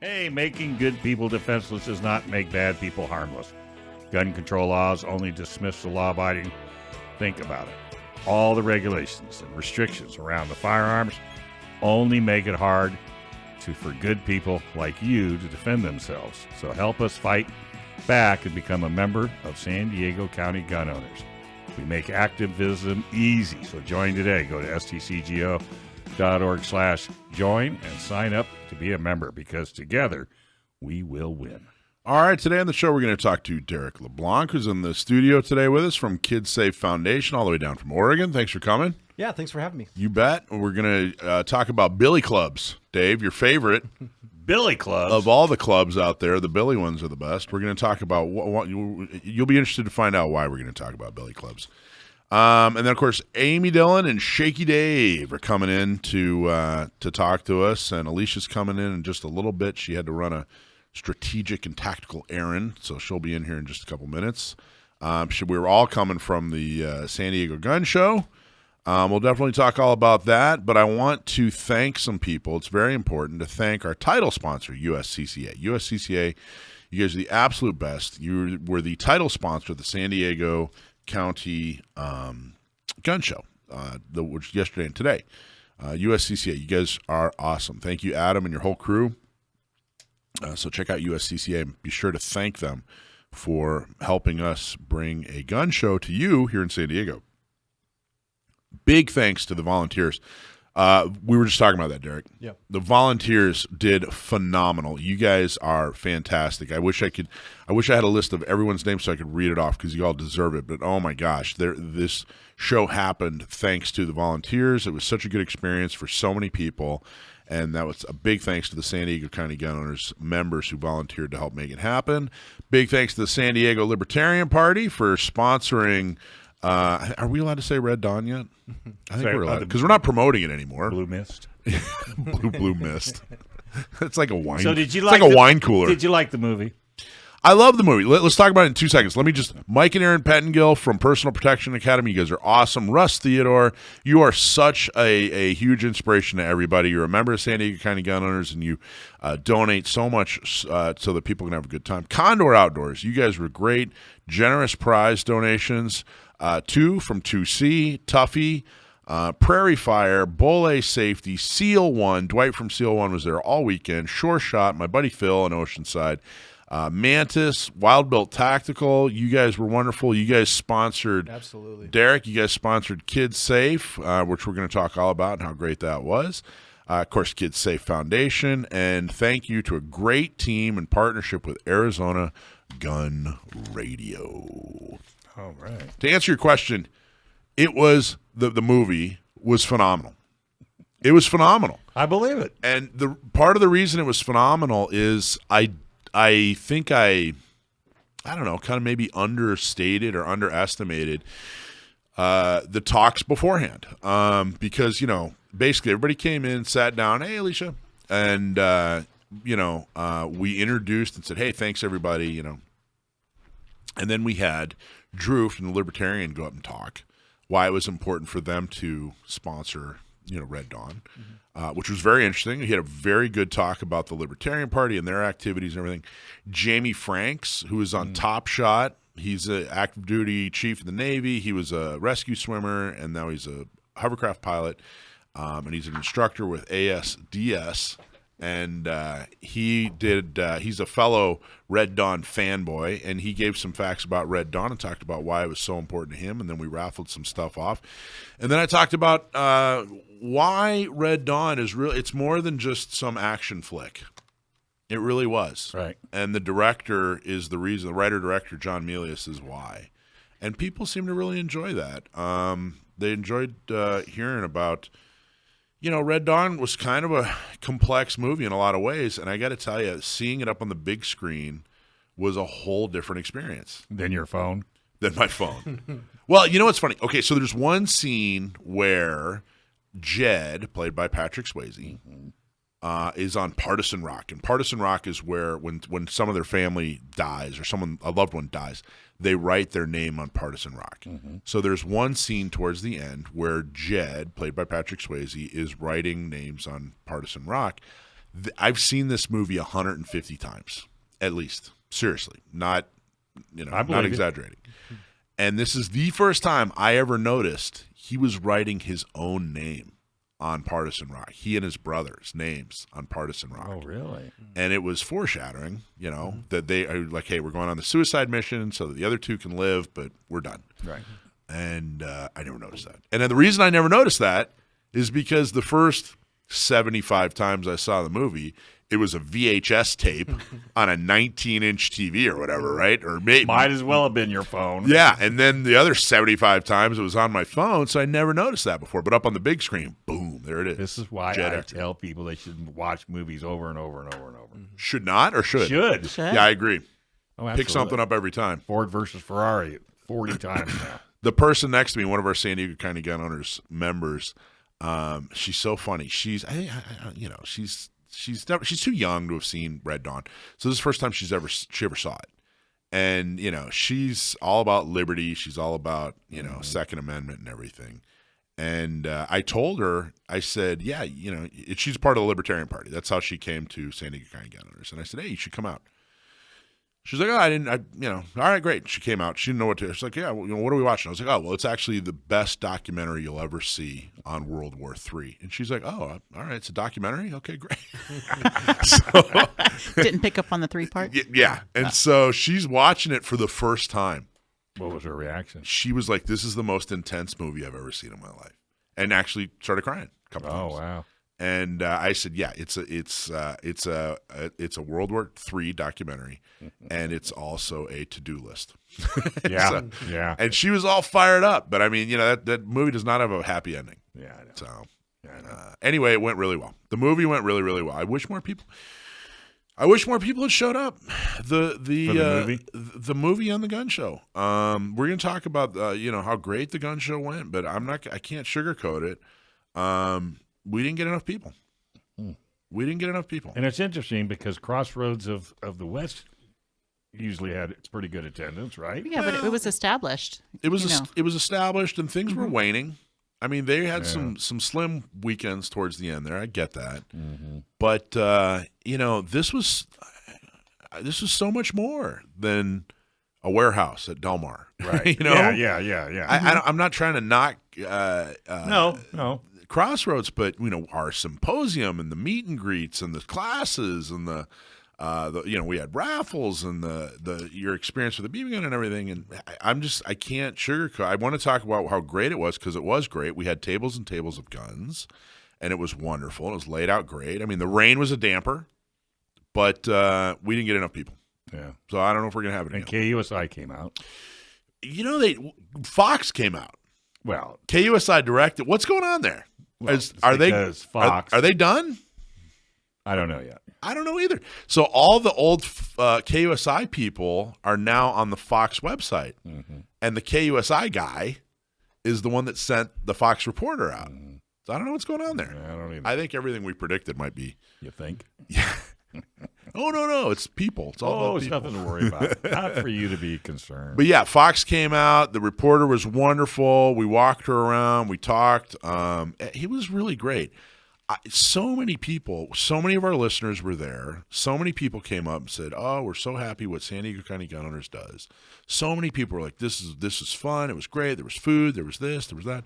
Hey, making good people defenseless does not make bad people harmless. Gun control laws only dismiss the law-abiding. Think about it. All the regulations and restrictions around the firearms only make it hard for good people like you to defend themselves. So help us fight back and become a member of San Diego County Gun Owners. We make activism easy, so join today. Go to stcgo.org/join and sign up to be a member, because together we will win. All right, today on the show we're going to talk to Derek LeBlanc, who's in the studio today with us from Kids Safe Foundation, all the way down from Oregon. Thanks for coming. Yeah, thanks for having me. You bet. We're going to talk about billy clubs. Dave, your favorite. Billy clubs? Of all the clubs out there, the billy ones are the best. We're going to talk about what you'll be interested to find out why we're going to talk about billy clubs. And then, of course, Amy Dillon and Shaky Dave are coming in to talk to us, and Alicia's coming in just a little bit. She had to run a strategic and tactical errand, so she'll be in here in just a couple minutes. We're all coming from the San Diego Gun Show. We'll definitely talk all about that, but I want to thank some people. It's very important to thank our title sponsor, USCCA. USCCA, you guys are the absolute best. You were the title sponsor of the San Diego County Gun Show, which yesterday and today. USCCA, you guys are awesome. Thank you, Adam, and your whole crew. So check out USCCA and be sure to thank them for helping us bring a gun show to you here in San Diego. Big thanks to the volunteers. We were just talking about that, Derek. Yep. The volunteers did phenomenal. You guys are fantastic. I wish I had a list of everyone's names so I could read it off, because you all deserve it. But oh my gosh, this show happened thanks to the volunteers. It was such a good experience for so many people, and that was a big thanks to the San Diego County Gun Owners members who volunteered to help make it happen. Big thanks to the San Diego Libertarian Party for sponsoring. Are we allowed to say Red Dawn yet? I think we're allowed, because we're not promoting it anymore. Blue Mist. Blue Mist. It's like a wine. So did you it's like a wine cooler. Did you like the movie? I love the movie. Let's talk about it in 2 seconds. Mike and Aaron Pettengill from Personal Protection Academy. You guys are awesome. Russ Theodore, you are such a huge inspiration to everybody. You're a member of San Diego County Gun Owners, and you donate so much so that people can have a good time. Condor Outdoors, you guys were great. Generous prize donations. 2 from 2C, Tuffy, Prairie Fire, Bull Safety, Seal One. Dwight from Seal One was there all weekend. Sure Shot, my buddy Phil in Oceanside. Mantis, Wild Built Tactical, you guys were wonderful. You guys sponsored, absolutely. Derek, you guys sponsored Kids Safe, which we're going to talk all about and how great that was. Of course, Kids Safe Foundation, and thank you to a great team in partnership with Arizona Gun Radio. All right. To answer your question, it was the movie was phenomenal. It was phenomenal. I believe it. And the part of the reason it was phenomenal is I think I don't know, kind of maybe understated or underestimated the talks beforehand. Because, basically everybody came in, sat down, hey, Alicia, and, we introduced and said, hey, thanks, everybody, And then we had Drew from the Libertarian go up and talk why it was important for them to sponsor, Red Dawn, which was very interesting. He had a very good talk about the Libertarian Party and their activities and everything. Jamie Franks, who is on Top Shot, he's an active duty chief in the Navy. He was a rescue swimmer, and now he's a hovercraft pilot, and he's an instructor with ASDS. And he's a fellow Red Dawn fanboy, and he gave some facts about Red Dawn and talked about why it was so important to him, and then we raffled some stuff off. And then I talked about why Red Dawn is really, it's more than just some action flick. It really was. Right. And the director is the reason, the writer-director, John Milius, is why. And people seem to really enjoy that. They enjoyed hearing about... Red Dawn was kind of a complex movie in a lot of ways, and I got to tell you, seeing it up on the big screen was a whole different experience. Than your phone? Than my phone. Well, you know what's funny? Okay, so there's one scene where Jed, played by Patrick Swayze, is on Partisan Rock, and Partisan Rock is where when some of their family dies or a loved one dies, they write their name on Partisan Rock. Mm-hmm. So there's one scene towards the end where Jed, played by Patrick Swayze, is writing names on Partisan Rock. I've seen this movie 150 times at least. Seriously, not not exaggerating. And this is the first time I ever noticed he was writing his own name on Partisan Rock. He and his brother's names on Partisan Rock. Oh, really? And it was foreshadowing, that they are like, hey, we're going on the suicide mission so that the other two can live, but we're done. Right. And I never noticed that. And then the reason I never noticed that is because the first 75 times I saw the movie, it was a VHS tape on a 19-inch TV or whatever, right? Or maybe might as well have been your phone. Yeah, and then the other 75 times it was on my phone, so I never noticed that before. But up on the big screen, boom, there it is. This is why I tell people they should watch movies over and over and over and over. Should not or should? Should. Yeah, I agree. Oh, pick something up every time. Ford versus Ferrari 40 times now. The person next to me, one of our San Diego County Gun Owners members, she's so funny. She's too young to have seen Red Dawn, so this is the first time she ever saw it. And she's all about liberty. She's all about Second Amendment and everything. And I told her, I said, yeah, she's part of the Libertarian Party. That's how she came to San Diego County Gun Owners. And I said, hey, you should come out. She's like, oh, all right, great. She came out. She didn't know what to. She's like, yeah, well, what are we watching? I was like, oh, well, it's actually the best documentary you'll ever see on World War III. And she's like, oh, all right, it's a documentary? Okay, great. Didn't pick up on the 3-part? Yeah. And so she's watching it for the first time. What was her reaction? She was like, this is the most intense movie I've ever seen in my life. And actually started crying a couple times. Oh, wow. And I said, yeah, it's a World War III documentary, and it's also a to-do list. Yeah, yeah. And she was all fired up, but I mean, that movie does not have a happy ending. Yeah, I know. So, I know. Anyway, it went really well. The movie went really, really well. I wish more people had showed up. The movie and the gun show. We're gonna talk about how great the gun show went, but I can't sugarcoat it. We didn't get enough people. We didn't get enough people. And it's interesting because Crossroads of the West usually had pretty good attendance, right? Yeah, but it was established. It was established, and things were waning. I mean, they had some slim weekends towards the end there. I get that. But this was so much more than a warehouse at Del Mar, right? Yeah. I'm not trying to knock. No. Crossroads, but our symposium and the meet and greets and the classes and the we had raffles and your experience with the BB gun and everything. And I can't sugarcoat. I want to talk about how great it was because it was great. We had tables and tables of guns, and it was wonderful. It was laid out great. I mean, the rain was a damper, but we didn't get enough people. Yeah. So I don't know if we're gonna have it. And KUSI came out. Fox came out. Well, KUSI directed. What's going on there? Well, Fox. Are they done? I don't know yet. I don't know either. So all the old KUSI people are now on the Fox website, and the KUSI guy is the one that sent the Fox reporter out. So I don't know what's going on there. I don't either. I think everything we predicted might be. You think? Yeah. Oh, no. It's people. It's all about people. It's nothing to worry about. Not for you to be concerned. But yeah, Fox came out. The reporter was wonderful. We walked her around. We talked. He was really great. So many people, so many of our listeners were there. So many people came up and said, oh, we're so happy what San Diego County Gun Owners does. So many people were like, this is fun. It was great. There was food. There was this. There was that.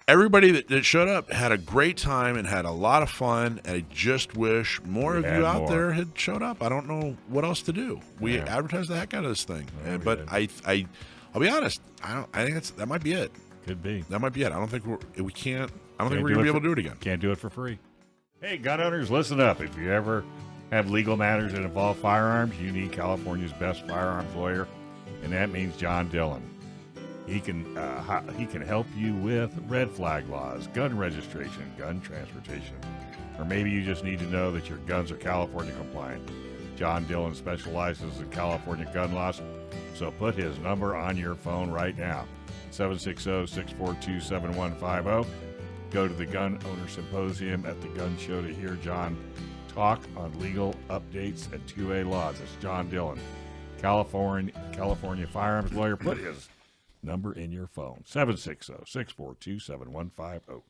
Everybody that showed up had a great time and had a lot of fun. And I just wish more of you out there had showed up. I don't know what else to do. We advertised the heck out of this thing, but I'll be honest. I think that might be it. Could be. That might be it. I don't think we can't. I don't think we're gonna be able to do it again. Can't do it for free. Hey, gun owners, listen up. If you ever have legal matters that involve firearms, you need California's best firearms lawyer, and that means John Dillon. He can help you with red flag laws, gun registration, gun transportation, or maybe you just need to know that your guns are California compliant. John Dillon specializes in California gun laws, so put his number on your phone right now, 760-642-7150. Go to the Gun Owner Symposium at the Gun Show to hear John talk on legal updates and 2A laws. It's John Dillon, California firearms lawyer. Put his number in your phone, 760-642-7150.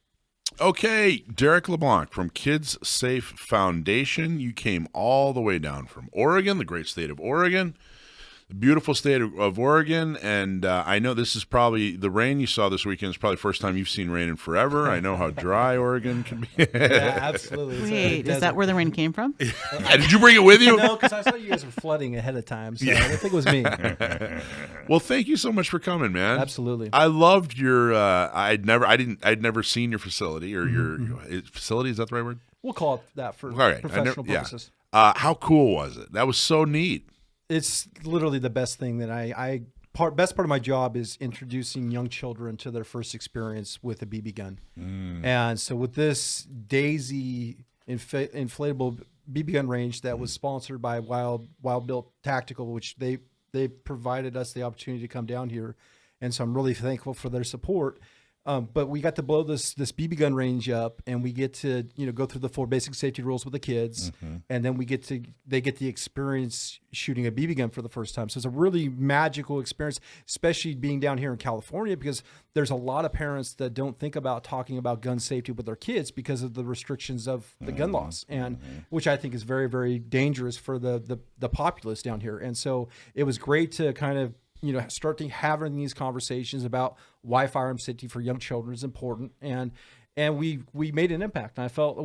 Okay, Derek LeBlanc from Kids Safe Foundation. You came all the way down from Oregon, the great state of Oregon. The beautiful state of Oregon, and I know this is probably the rain you saw this weekend is probably the first time you've seen rain in forever. I know how dry Oregon can be. Yeah, absolutely. Wait, is that where the rain came from? Did you bring it with you? No, because I saw you guys were flooding ahead of time, so I don't think it was me. Well, thank you so much for coming, man. Absolutely. I loved your. I'd never seen your facility or your facility. Is that the right word? We'll call it that for All right. professional purposes. How cool was it? That was so neat. It's literally the best thing that best part of my job is introducing young children to their first experience with a BB gun. And so with this Daisy inflatable BB gun range that was sponsored by Wild Built Tactical, which they provided us the opportunity to come down here. And so I'm really thankful for their support. But we got to blow this BB gun range up, and we get to go through the 4 basic safety rules with the kids, and then they get the experience shooting a BB gun for the first time. So it's a really magical experience, especially being down here in California, because there's a lot of parents that don't think about talking about gun safety with their kids because of the restrictions of the gun laws, and which I think is very, very dangerous for the populace down here. And so it was great to kind of start having these conversations about why firearm safety for young children is important, and we made an impact. And I felt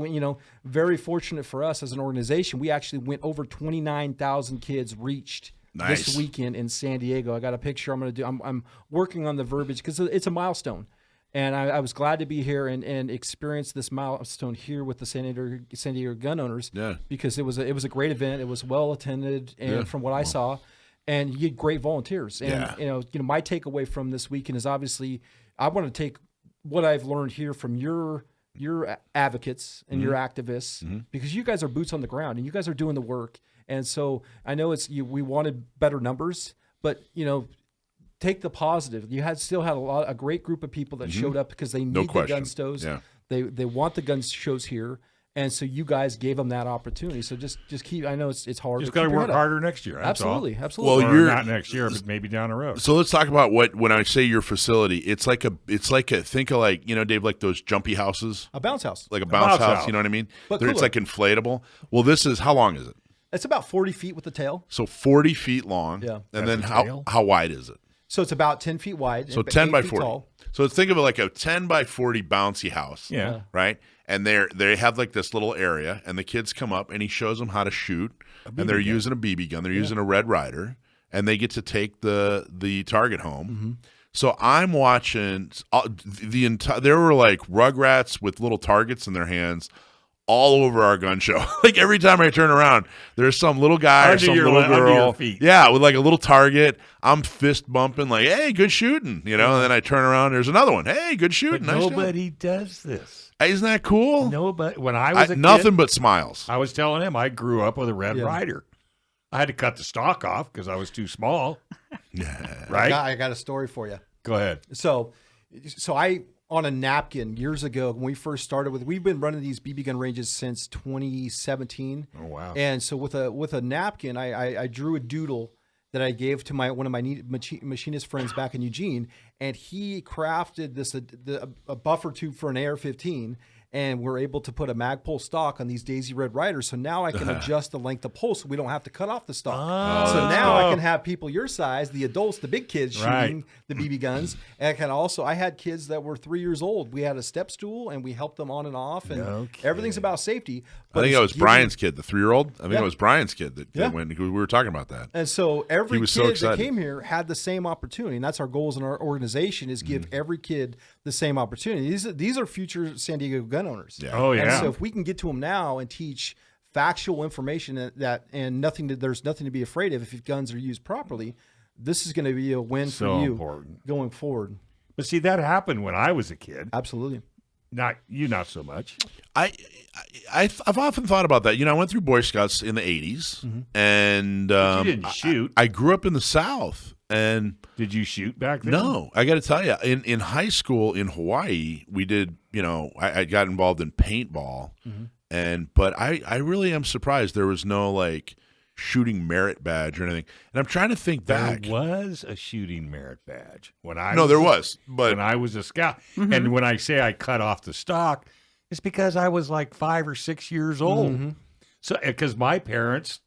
very fortunate for us as an organization. We actually went over 29,000 kids reached this weekend in San Diego. I got a picture I'm going to do. I'm working on the verbiage because it's a milestone, and I was glad to be here and experience this milestone here with the San Diego gun owners. Yeah, because it was a great event. It was well attended, and from what I saw. And you get great volunteers. And, my takeaway from this weekend is obviously I want to take what I've learned here from your advocates and your activists, because you guys are boots on the ground and you guys are doing the work. And so I know we wanted better numbers, but, take the positive. You still had a great group of people that showed up because they need the gun shows. Yeah. They want the gun shows here. And so you guys gave them that opportunity. So just keep. I know it's hard. Just got to work harder next year. Absolutely. Well, you're not next year, but maybe down the road. So let's talk about when I say your facility, it's like a think of Dave, like those jumpy houses, a bounce house, like a bounce house. You know what I mean? But it's like inflatable. Well, this is how long is it? It's about 40 feet with the tail. So 40 feet long. Yeah. And then how wide is it? So it's about 10 feet wide. So 10 by 40. Tall. So think of it like a 10 by 40 bouncy house. Yeah. Right. And they have like this little area, and the kids come up, and he shows them how to shoot, and they're using a BB gun. They're using a Red Ryder, and they get to take the target home. So I'm watching the entire. There were like Rugrats with little targets in their hands all over our gun show. Like every time I turn around, there's some little guy or some little girl. Yeah, with like a little target. I'm fist bumping like, hey, good shooting. And then I turn around, there's another one. Hey, good shooting. But nobody does this. Isn't that cool? No, but when I was a kid, nothing but smiles. I was telling him I grew up with a Red Ryder. I had to cut the stock off because I was too small. Right? I got a story for you. Go ahead. So I, on a napkin years ago, when we first started we've been running these BB gun ranges since 2017. Oh, wow. And so with a napkin, I drew a doodle that I gave to one of my machinist friends back in Eugene, and he crafted a buffer tube for an AR-15, and we're able to put a Magpul stock on these Daisy Red Riders. So now I can adjust the length of pole so we don't have to cut off the stock. So now I can have people your size, the adults, the big kids shooting the BB guns. And I had kids that were 3 years old. We had a step stool and we helped them on and off, and everything's about safety. I think it was Brian's kid, the 3-year-old. I think it was Brian's kid that went. We were talking about that. And so every kid that came here had the same opportunity, and that's our goals in our organization: is give every kid the same opportunity. These are future San Diego gun owners. Yeah. Oh yeah. And so if we can get to them now and teach factual information there's nothing to be afraid of if guns are used properly, this is going to be a win for you going forward. But see, that happened when I was a kid. Absolutely. Not so much. I've often thought about that. I went through Boy Scouts in the 80s, and you didn't shoot. I grew up in the South. And did you shoot back then? No, I got to tell you, in high school in Hawaii, we did. I got involved in paintball, but I really am surprised there was no like shooting merit badge or anything. And I'm trying to think back. There was a shooting merit badge when I there was, but when I was a scout. And when I say I cut off the stock, it's because I was like 5 or 6 years old. So because my parents,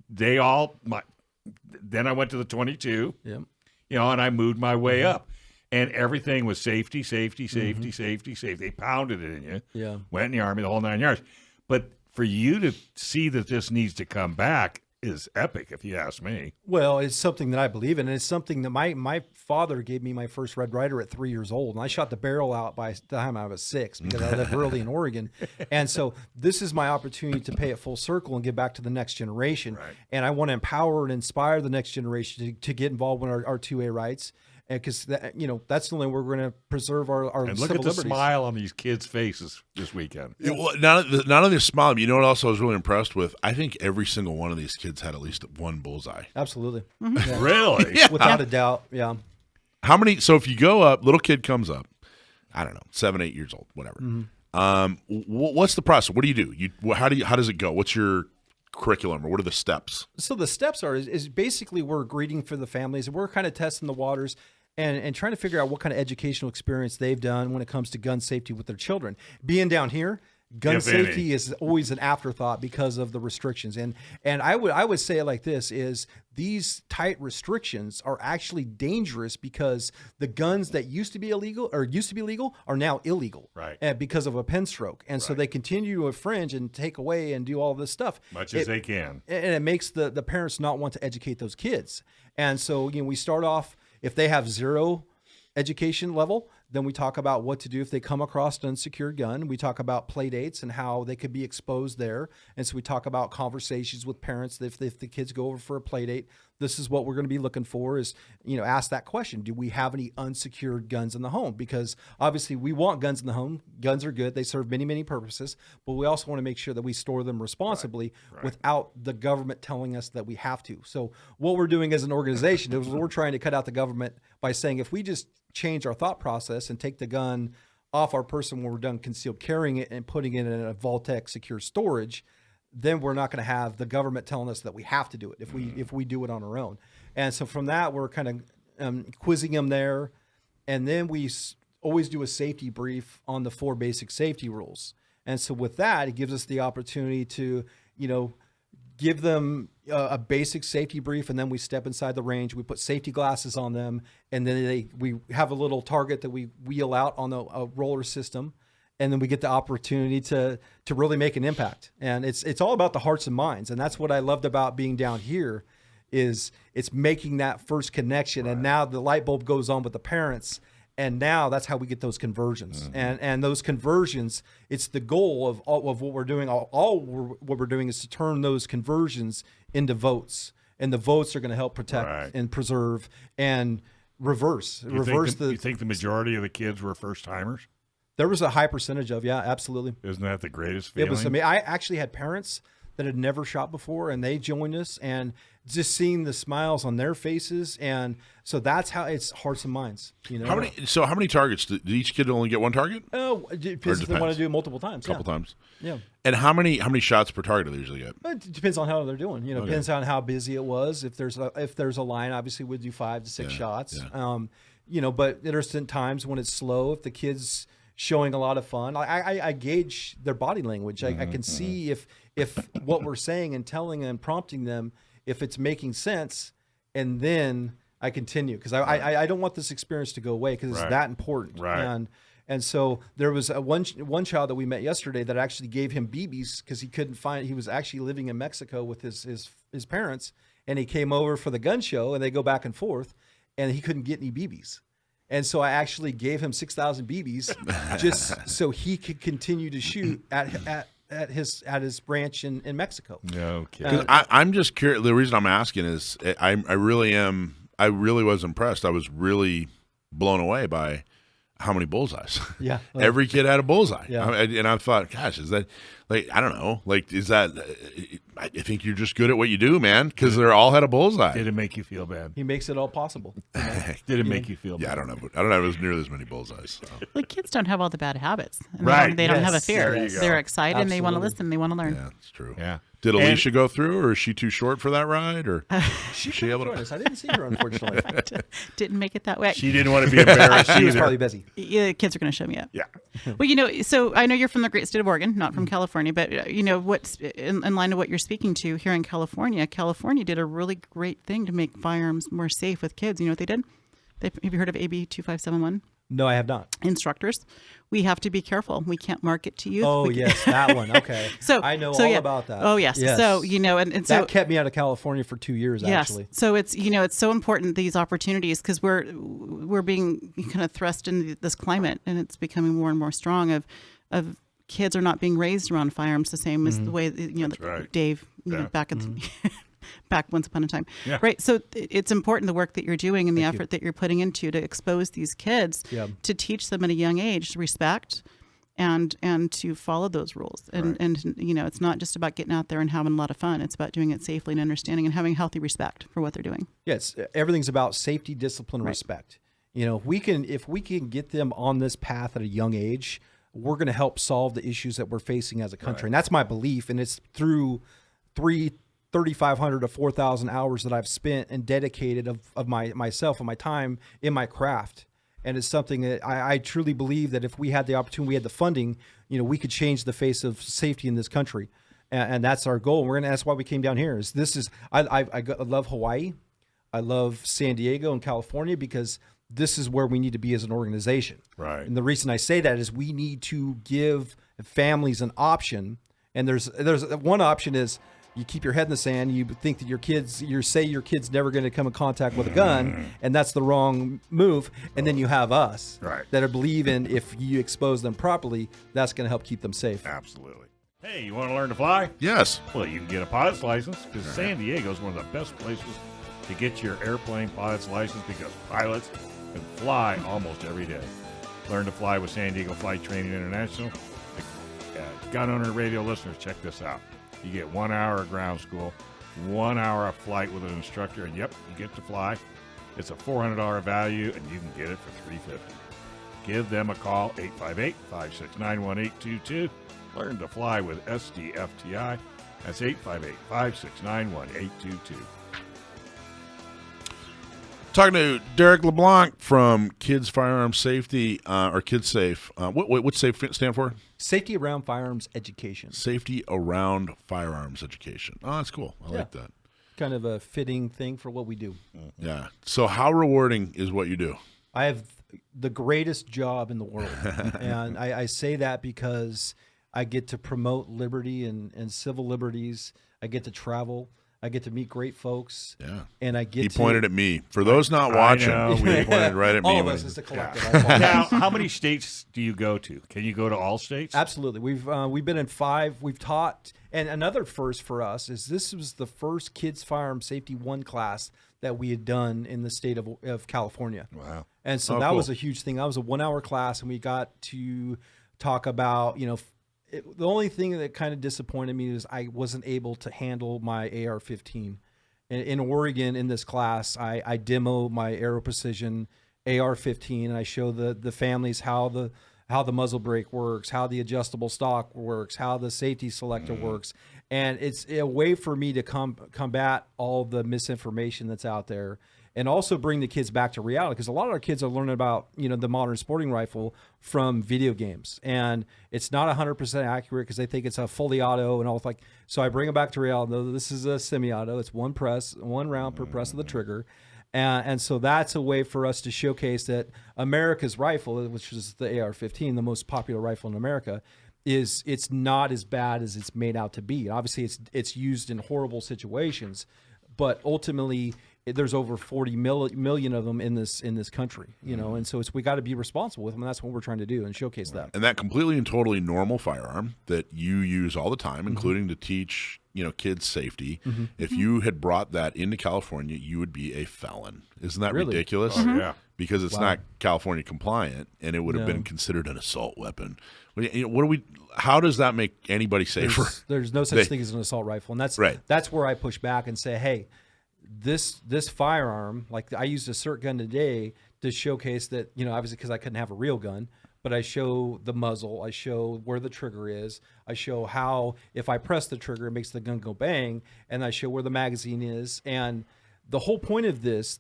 then I went to the 22. Yep. And I moved my way up. And everything was safety. They pounded it in you. Yeah. Went in the Army, the whole 9 yards. But for you to see that this needs to come back is epic, if you ask me. Well, it's something that I believe in, and it's something that my father gave me my first Red Ryder at 3 years old, and I shot the barrel out by the time I was 6 because I lived early in Oregon. And so this is my opportunity to pay it full circle and give back to the next generation. Right. And I want to empower and inspire the next generation to get involved in our 2A rights. Because that's the only way we're going to preserve our and civil look at the liberties. smile on these kids' faces this weekend. Not only the smile, you know what else I was really impressed with? I think every single one of these kids had at least one bullseye. Absolutely. Yeah. Really? Yeah. Without a doubt, yeah. How many? So if you go up, little kid comes up, I don't know, 7, 8 years old, whatever. What's the process? What do you do? How does it go? What's your curriculum, or what are the steps? So the steps is basically we're greeting for the families, and we're kind of testing the waters and trying to figure out what kind of educational experience they've done when it comes to gun safety with their children. Being down here, gun safety is always an afterthought because of the restrictions. And I would say it like this: is these tight restrictions are actually dangerous because the guns that used to be legal are now illegal, right? Because of a pen stroke, and so they continue to infringe and take away and do all this stuff Much as they can, and it makes the parents not want to educate those kids. And so we start off, if they have 0 education level, then we talk about what to do if they come across an unsecured gun. We talk about play dates and how they could be exposed there. And so we talk about conversations with parents. If the kids go over for a play date, this is what we're going to be looking for is, ask that question. Do we have any unsecured guns in the home? Because obviously we want guns in the home. Guns are good. They serve many, many purposes, but we also want to make sure that we store them responsibly without the government telling us that we have to. So what we're doing as an organization is we're trying to cut out the government by saying, if we just change our thought process and take the gun off our person when we're done concealed carrying it and putting it in a Vault-Tec secure storage, then we're not going to have the government telling us that we have to do it if we do it on our own. And so from that, we're kind of quizzing them there. And then we always do a safety brief on the 4 basic safety rules. And so with that, it gives us the opportunity to, give them a basic safety brief, and then we step inside the range. We put safety glasses on them, and then we have a little target that we wheel out on a roller system, and then we get the opportunity to really make an impact. And it's all about the hearts and minds, and that's what I loved about being down here, is it's making that first connection, and now the light bulb goes on with the parents. And now that's how we get those conversions. And those conversions, it's the goal of what we're doing. What we're doing is to turn those conversions into votes. And the votes are going to help protect and preserve and reverse. You think the majority of the kids were first timers? There was a high percentage of, absolutely. Isn't that the greatest feeling? It was amazing. I actually had parents that had never shot before, and they joined us, and just seeing the smiles on their faces. And so that's how it's hearts and minds. How many targets? Did each kid only get one target? Oh, it depends if they want to do it multiple times. A couple times. Yeah. And how many shots per target do they usually get? It depends on how they're doing. Depends on how busy it was. If there's a line, obviously we'd do 5 to 6 shots. Yeah. But there's times when it's slow. If the kid's showing a lot of fun, I gauge their body language. I can see if what we're saying and telling and prompting them, if it's making sense, and then I continue, because I don't want this experience to go away, because it's that important. Right. And so there was one child that we met yesterday that actually gave him BBs because he couldn't find. He was actually living in Mexico with his parents, and he came over for the gun show, and they go back and forth, and he couldn't get any BBs. And so I actually gave him 6,000 BBs just so he could continue to shoot at his branch in Mexico. Okay. I'm just curious. The reason I'm asking is I really was impressed. I was really blown away by how many bullseyes. Yeah. Every kid had a bullseye. Yeah. And I thought, gosh, is that Like, I don't know. Like, is that? I think you're just good at what you do, man. Because they're all had a bullseye. Did it make you feel bad? He makes it all possible. Did it make you feel bad? Yeah, I don't have as nearly as many bullseyes. So. Like kids don't have all the bad habits. And Right. They don't have a Yes. fear. There you go. They're excited and they want to Absolutely. listen. They want to learn. Yeah, that's true. Yeah. Did Alicia go through, or is she too short for that ride, or she able Join to? us. I didn't see her, unfortunately. Didn't make it that way. She didn't want to be embarrassed She was either. probably busy. Yeah, kids are going to show me up. Yeah. Well, so I know you're from the great state of Oregon, not from California, but what's in line to what you're speaking to here in California. California did a really great thing to make firearms more safe with kids. You know what they did? Have you heard of AB 2571? No, I have not. Instructors, we have to be careful. We can't market to youth. Oh, We yes, that one. Okay. I know all yeah. about that. Oh, yes. So, and so that kept me out of California for 2 years, yes. actually. So it's it's so important, these opportunities, because we're being kind of thrust into this climate, and it's becoming more and more strong of kids are not being raised around firearms the same as the way right. Dave Yeah. back at back once upon a time. Yeah. Right. So it's important, the work that you're doing and the effort that you're putting into to expose these kids, Yeah. to teach them at a young age respect and to follow those rules. And it's not just about getting out there and having a lot of fun. It's about doing it safely and understanding and having healthy respect for what they're doing. Yes, everything's about safety, discipline, and respect. If we can get them on this path at a young age, we're going to help solve the issues that we're facing as a country. And that's my belief. And it's through 3,500 to 4,000 hours that I've spent and dedicated of myself and my time in my craft. And it's something that I truly believe that if we had the opportunity, we had the funding, we could change the face of safety in this country. And that's our goal. That's why we came down here. I love Hawaii. I love San Diego and California because this is where we need to be as an organization. Right. And the reason I say that is we need to give families an option. And there's one option is you keep your head in the sand. You think that your kid's never going to come in contact with a gun, and that's the wrong move. And then you have us that are believing if you expose them properly, that's going to help keep them safe. Absolutely. Hey, you want to learn to fly? Yes. Well, you can get a pilot's license because San Diego is one of the best places to get your airplane pilot's license because pilots can fly almost every day. Learn to fly with San Diego Flight Training International. Gun owner radio listeners, check this out. You get 1 hour of ground school, 1 hour of flight with an instructor, and yep, you get to fly. It's a $400 value, and you can get it for $350. Give them a call, 858-569-1822. Learn to fly with SDFTI. That's 858-569-1822. Talking to Derek LeBlanc from Kids Firearm Safety, or Kids Safe. What's SAFE stand for? Safety around firearms education. Safety Around Firearms Education. Oh, that's cool. I like that. Kind of a fitting thing for what we do. Yeah. So how rewarding is what you do? I have the greatest job in the world. And I say that because I get to promote liberty and civil liberties. I get to travel. I get to meet great folks. Yeah. And I get He pointed at me. For those not watching, know, he pointed right at me. all of when us he- as a collective. I apologize. Now, how many states do you go to? Can you go to all states? Absolutely. We've been in 5. We've taught, and another first for us is this was the first Kids Firearm Safety 1 class that we had done in the state of California. Wow. And so that was a huge thing. That was a 1 hour class, and we got to talk about, the only thing that kind of disappointed me is I wasn't able to handle my AR-15. In Oregon, in this class, I demo my Aero Precision AR-15, and I show the families how the muzzle brake works, how the adjustable stock works, how the safety selector works, and it's a way for me to combat all the misinformation that's out there, and also bring the kids back to reality, because a lot of our kids are learning about the modern sporting rifle from video games, and it's not 100% accurate because they think it's a fully auto and all. So I bring them back to reality. No, this is a semi-auto. It's one round per press of the trigger. And so that's a way for us to showcase that America's rifle, which is the AR-15, the most popular rifle in America, it's not as bad as it's made out to be. Obviously, it's used in horrible situations, but ultimately there's over 40 million of them in this country, and so we got to be responsible with them. And that's what we're trying to do and showcase that. And that completely and totally normal firearm that you use all the time, including to teach kids' safety. Mm-hmm. If you had brought that into California, you would be a felon. Isn't that Really? ridiculous? Oh, yeah. Because it's Wow. not California compliant, and it would have No. been considered an assault weapon. How does that make anybody safer? There's no such thing as an assault rifle, and that's where I push back and say, hey, this firearm, like I used a SIRT gun today to showcase that, obviously because I couldn't have a real gun, but I show the muzzle, I show where the trigger is, I show how if I press the trigger it makes the gun go bang, and I show where the magazine is. And the whole point of this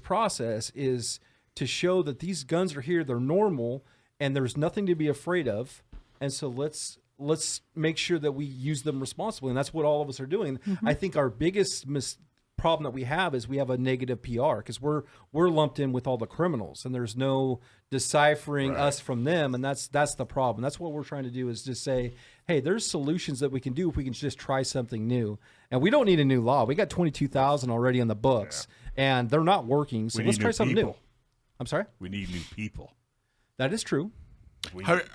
process is to show that these guns are here, they're normal, and there's nothing to be afraid of. And so let's make sure that we use them responsibly, and that's what all of us are doing. I think our biggest problem that we have is we have a negative PR because we're lumped in with all the criminals, and there's no deciphering us from them, and that's the problem. That's what we're trying to do, is just say, hey, there's solutions that we can do if we can just try something new. And we don't need a new law. We got 22,000 already on the books, and they're not working. So let's try something new. I'm sorry? We need new people. That is true.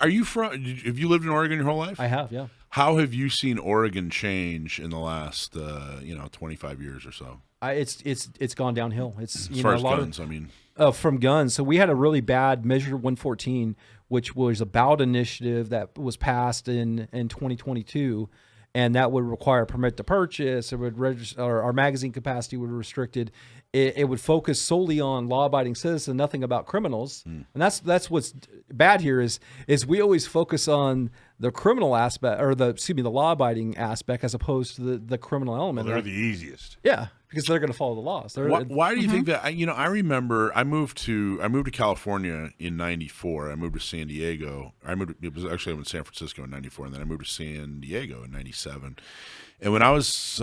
Are you from? Have you lived in Oregon your whole life? I have, yeah. How have you seen Oregon change in the last 25 years or so? It's gone downhill. It's As far as a lot guns, from guns. So we had a really bad Measure 114, which was a ballot initiative that was passed in 2022, and that would require a permit to purchase. It would register, or our magazine capacity would be restricted. It would focus solely on law-abiding citizens, nothing about criminals. And that's what's bad here is we always focus on the criminal aspect, or the law-abiding aspect, as opposed to the criminal element. Well, they're the easiest. Yeah, because they're going to follow the laws. Why do you think that? I remember I moved to California in '94. I moved to San Diego. It was actually in San Francisco in '94, and then I moved to San Diego in '97. And when I was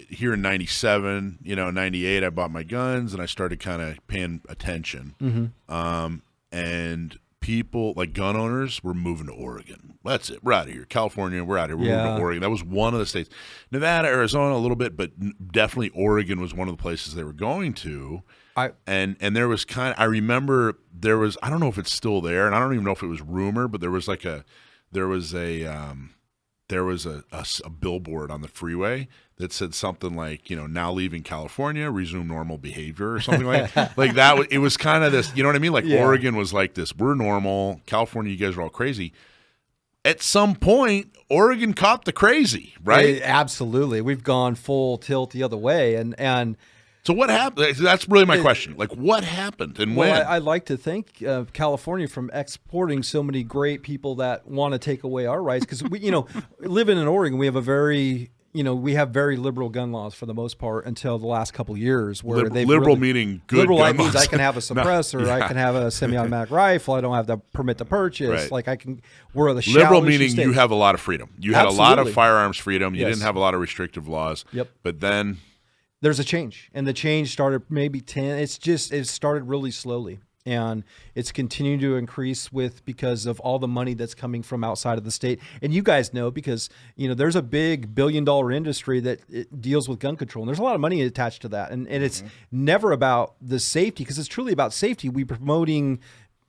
here in '97, '98, I bought my guns and I started kind of paying attention. And people, like gun owners, were moving to Oregon. That's it. We're out of here. California, we're out of here. We're moving to Oregon. That was one of the states. Nevada, Arizona, a little bit, but definitely Oregon was one of the places they were going to. And there was I remember there was, I don't know if it's still there, and I don't even know if it was rumor, but there was a billboard on the freeway that said something like, now leaving California, resume normal behavior, or something like that. It was kind of this, you know what I mean? Like Oregon was like this, we're normal. California, you guys are all crazy. At some point, Oregon copped the crazy, right? Absolutely. We've gone full tilt the other way. And so what happened? That's really my question. Like, what happened and when? I'd like to thank California from exporting so many great people that want to take away our rights. Because we, living in Oregon, we have very liberal gun laws for the most part until the last couple of years. Where liberal meaning good. Liberal gun means laws. I can have a suppressor, I can have a semi-automatic rifle. I don't have the permit to purchase. Right. Like I can. We're the liberal meaning you have a lot of freedom. You had a lot of firearms freedom. You Yes. didn't have a lot of restrictive laws. Yep. But then there's a change, and the change started maybe 10. It started really slowly, and it's continuing to increase because of all the money that's coming from outside of the state. And you guys know, because there's a big $1 billion industry that deals with gun control, and there's a lot of money attached to that. And it's never about the safety, because it's truly about safety. We're promoting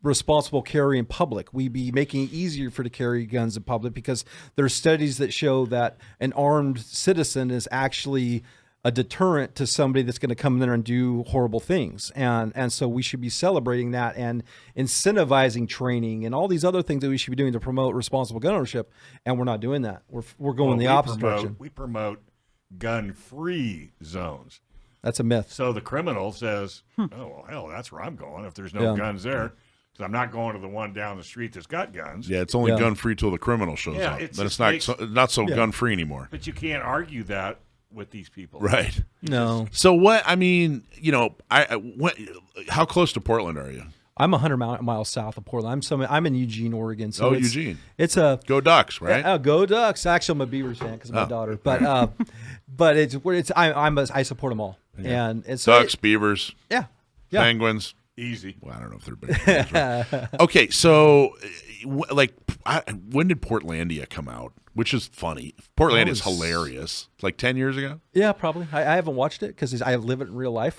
responsible carry in public. We be making it easier to carry guns in public, because there's studies that show that an armed citizen is actually a deterrent to somebody that's going to come in there and do horrible things. And so we should be celebrating that and incentivizing training and all these other things that we should be doing to promote responsible gun ownership. And we're not doing that. We're going the opposite direction. We promote gun-free zones. That's a myth. So the criminal says, oh, well, hell, that's where I'm going if there's no guns there. Because I'm not going to the one down the street that's got guns. Yeah, it's only gun-free till the criminal shows up. Then it's not so gun-free anymore. But you can't argue that with these people. Right. No. So what, how close to Portland are you? I'm 100 miles south of Portland. I'm in Eugene, Oregon. So Eugene. It's a Go Ducks, right? Go Ducks. Actually, I'm a Beavers fan because of my daughter. But I support them all. Yeah. And so Ducks, Beavers, Penguins. Easy. Well, I don't know if they're big. Right? Okay, so when did Portlandia come out? Which is funny. Portlandia is hilarious. Like 10 years ago? Yeah, probably. I haven't watched it because I live it in real life.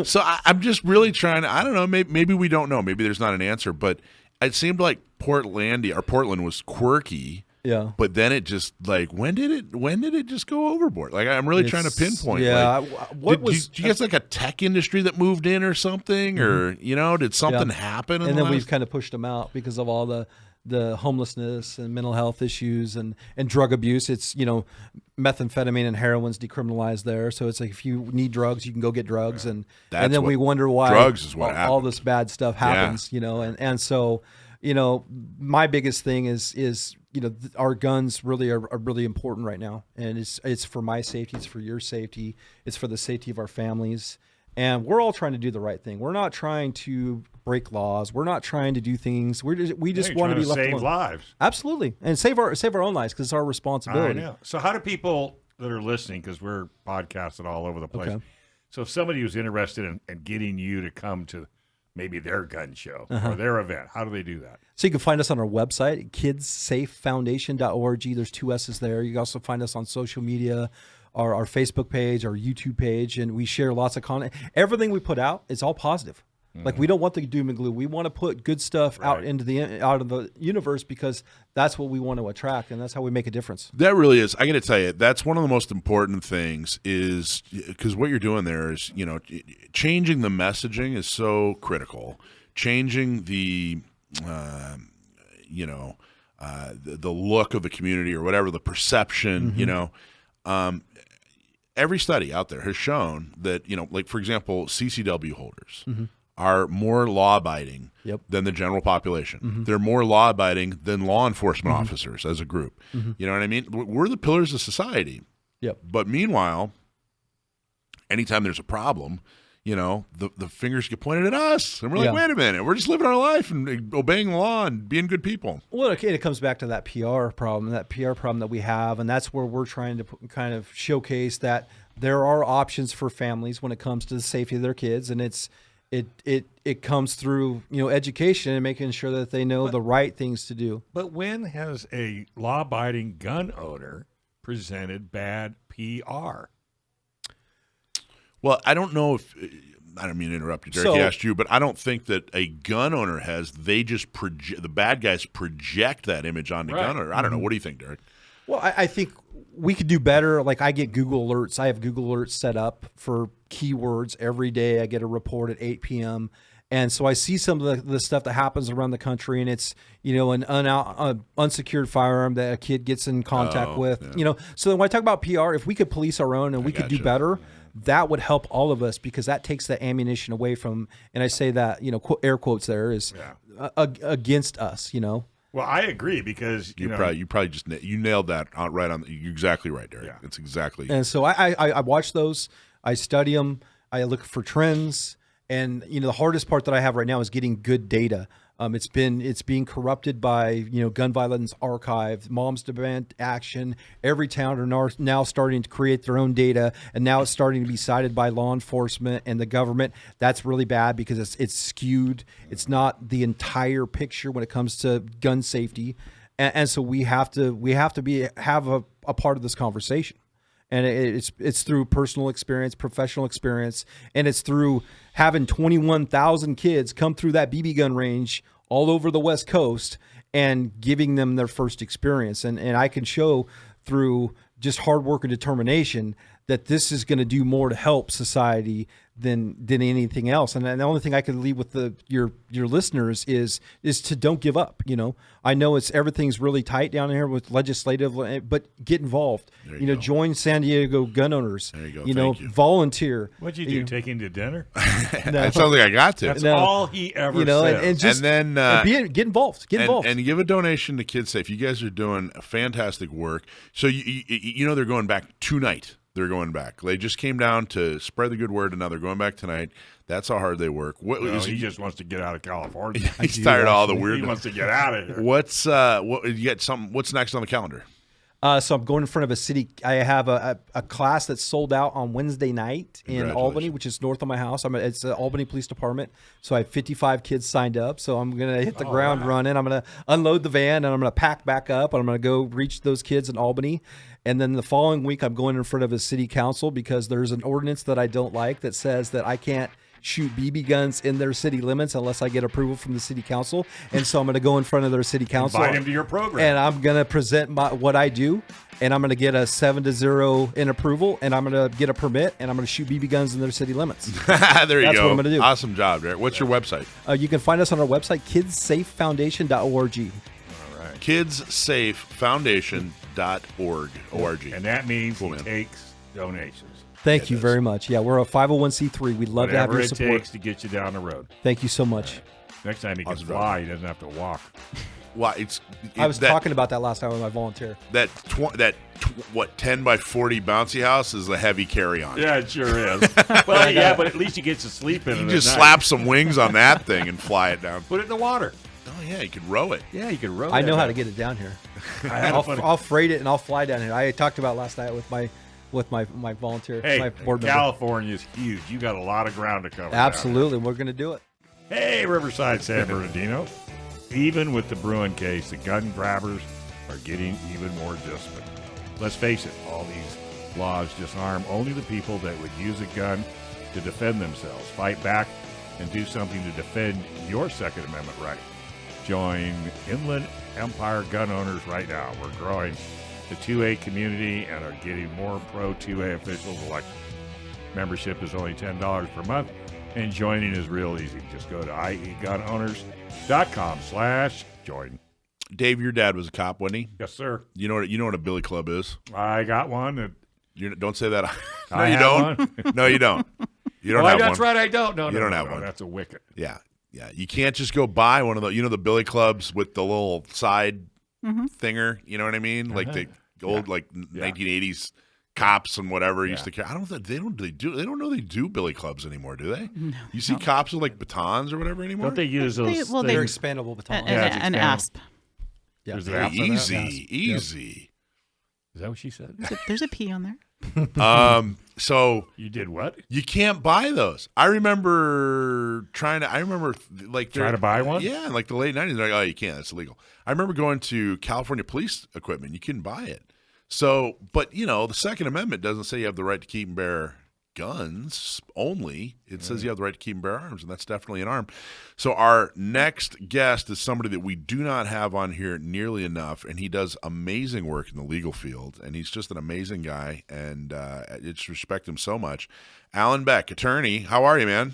So I'm just really trying to, I don't know, maybe we don't know. Maybe there's not an answer, but it seemed like Portland was quirky Yeah. But then it just like when did it just go overboard? Like I'm really trying to pinpoint. Yeah. Like, did you guys like a tech industry that moved in or something, or did something happen? And then we've kind of pushed them out because of all the homelessness and mental health issues and drug abuse. It's methamphetamine and heroin's decriminalized there, so it's like if you need drugs, you can go get drugs, and then we wonder why drugs is what all this bad stuff happens. And so my biggest thing is our guns really are really important right now, and it's for my safety, it's for your safety, it's for the safety of our families, and we're all trying to do the right thing. We're not trying to break laws. We're not trying to do things. We just want to be left save alone. lives. Absolutely, and save our own lives because it's our responsibility. I know. So how do people that are listening, because we're podcasted all over the place, Okay. so if somebody was interested in getting you to come to maybe their gun show or their event, how do they do that? So you can find us on our website, kidssafefoundation.org. There's 2 S's there. You can also find us on social media, our Facebook page, our YouTube page, and we share lots of content. Everything we put out is all positive. Like we don't want the doom and gloom. We want to put good stuff out into out of the universe because that's what we want to attract, and that's how we make a difference. That really is. I got to tell you, that's one of the most important things. Is because what you're doing there is changing the messaging is so critical. Changing the the look of the community or whatever, the perception. Every study out there has shown that like for example, CCW holders. Are more law-abiding than the general population. They're more law-abiding than law enforcement officers as a group. You know what I mean? We're the pillars of society. But meanwhile, anytime there's a problem, the fingers get pointed at us. And we're like, wait a minute, we're just living our life and obeying the law and being good people. Well, okay, it comes back to that PR problem that we have, and that's where we're trying to kind of showcase that there are options for families when it comes to the safety of their kids, and it comes through education and making sure that they know the right things to do. But when has a law-abiding gun owner presented bad PR? Well, I don't know if I don't mean to interrupt you, Derek. He asked you, but I don't think that a gun owner has. They just the bad guys project that image on the gun owner. I don't know. What do you think, Derek? Well, I think we could do better. Like I get Google alerts. I have Google alerts set up for keywords every day. I get a report at 8 p.m. And so I see some of the stuff that happens around the country, and it's an unsecured firearm that a kid gets in contact with. So when I talk about PR, if we could police our own and we could do better, that would help all of us because that takes the ammunition away from. And I say that air quotes there is against us. Well, I agree because you probably just nailed that right on. You're exactly right, Derek. It's exactly. And so I watch those. I study them. I look for trends. And the hardest part that I have right now is getting good data. It's being corrupted by Gun Violence Archive, Moms Demand Action. Every town are now starting to create their own data, and now it's starting to be cited by law enforcement and the government. That's really bad because it's skewed. It's not the entire picture when it comes to gun safety, and so we have to have a part of this conversation. And it's through personal experience, professional experience, and it's through having 21,000 kids come through that BB gun range all over the West Coast and giving them their first experience. And I can show through just hard work and determination that this is going to do more to help society than anything else. And the only thing I can leave with your listeners is to don't give up. I know everything's really tight down here with legislative, but get involved. Join San Diego gun owners. There you go. Thank you. Volunteer. What'd you do? Take him to dinner? It sounds like I got to. That's all he ever said. And then get involved. Get involved. And give a donation to Kids Safe. You guys are doing fantastic work. So they're going back tonight. They're going back. They just came down to spread the good word, and now they're going back tonight. That's how hard they work. He just wants to get out of California. He's tired of all the weird. He wants to get out of here. What's next on the calendar? So I'm going in front of a city. I have a class that's sold out on Wednesday night in Albany, which is north of my house. It's the Albany Police Department. So I have 55 kids signed up. So I'm going to hit the ground running. I'm going to unload the van, and I'm going to pack back up, and I'm going to go reach those kids in Albany. And then the following week, I'm going in front of a city council because there's an ordinance that I don't like that says that I can't shoot BB guns in their city limits unless I get approval from the city council. And so I'm going to go in front of their city council. Invite him to your program. And I'm going to present what I do. And I'm going to get a 7-0 in approval. And I'm going to get a permit. And I'm going to shoot BB guns in their city limits. There you That's go. what I'm going to do. Awesome job, Derek. What's your website? You can find us on our website, kidssafefoundation.org. Kidsafefoundation.org. And that means Cool, he man. takes donations. Thank you very much. Yeah, we're a 501c3. We'd love to have Whatever your it support. takes to get you down the road. Thank you so much. Next time he can Awesome. fly, he doesn't have to walk. Well, I was talking about that last time with my volunteer. That 10 by 40 bouncy house is a heavy carry-on. Yeah, it sure is. Well, yeah, but at least he gets to sleep in it. You at just night. slap some wings on that thing and fly it down. Put it in the water. Oh yeah, you could row it. Yeah, you can row. I know how to get it down here. I'll freight it and I'll fly down here. I talked about last night with my volunteer, Hey, my board member. California's huge. You got a lot of ground to cover. Absolutely, we're going to do it. Hey, Riverside, San Bernardino. Even with the Bruin case, the gun grabbers are getting even more desperate. Let's face it, all these laws disarm only the people that would use a gun to defend themselves, fight back, and do something to defend your Second Amendment right. Join Inland Empire gun owners right now. We're growing the 2A community and are getting more pro 2A officials elected. Membership is only $10 per month, and joining is real easy. Just go to iegunowners.com/join. Dave, your dad was a cop, wasn't he? Yes, sir. You know what a billy club is? I got one. Don't say that. No, I you have don't. one. No, you don't. You don't Oh, have that's one. right. I don't. No, You no, don't no, have no, one. That's a wicket. Yeah. You can't just go buy one of the, the billy clubs with the little side thinger. You know what I mean? Like the old, 1980s cops and whatever used to carry. I don't think they don't know they do billy clubs anymore, do they? No. You see cops with batons or whatever anymore? Don't they use those? They're expandable batons. An asp. Yeah. There's an Hey, asp on that? easy. Is that what she said? There's a P on there. So You did what? you can't buy those. I remember trying to buy one? Yeah, in the late 90s. They're like, oh, you can't. That's illegal. I remember going to California police equipment. You couldn't buy it. So, but the Second Amendment doesn't say you have the right to keep and bear guns only. It says you have the right to keep and bear arms, and that's definitely an arm. So our next guest is somebody that we do not have on here nearly enough, and he does amazing work in the legal field, and he's just an amazing guy, and I just respect him so much. Alan Beck, attorney, how are you, man?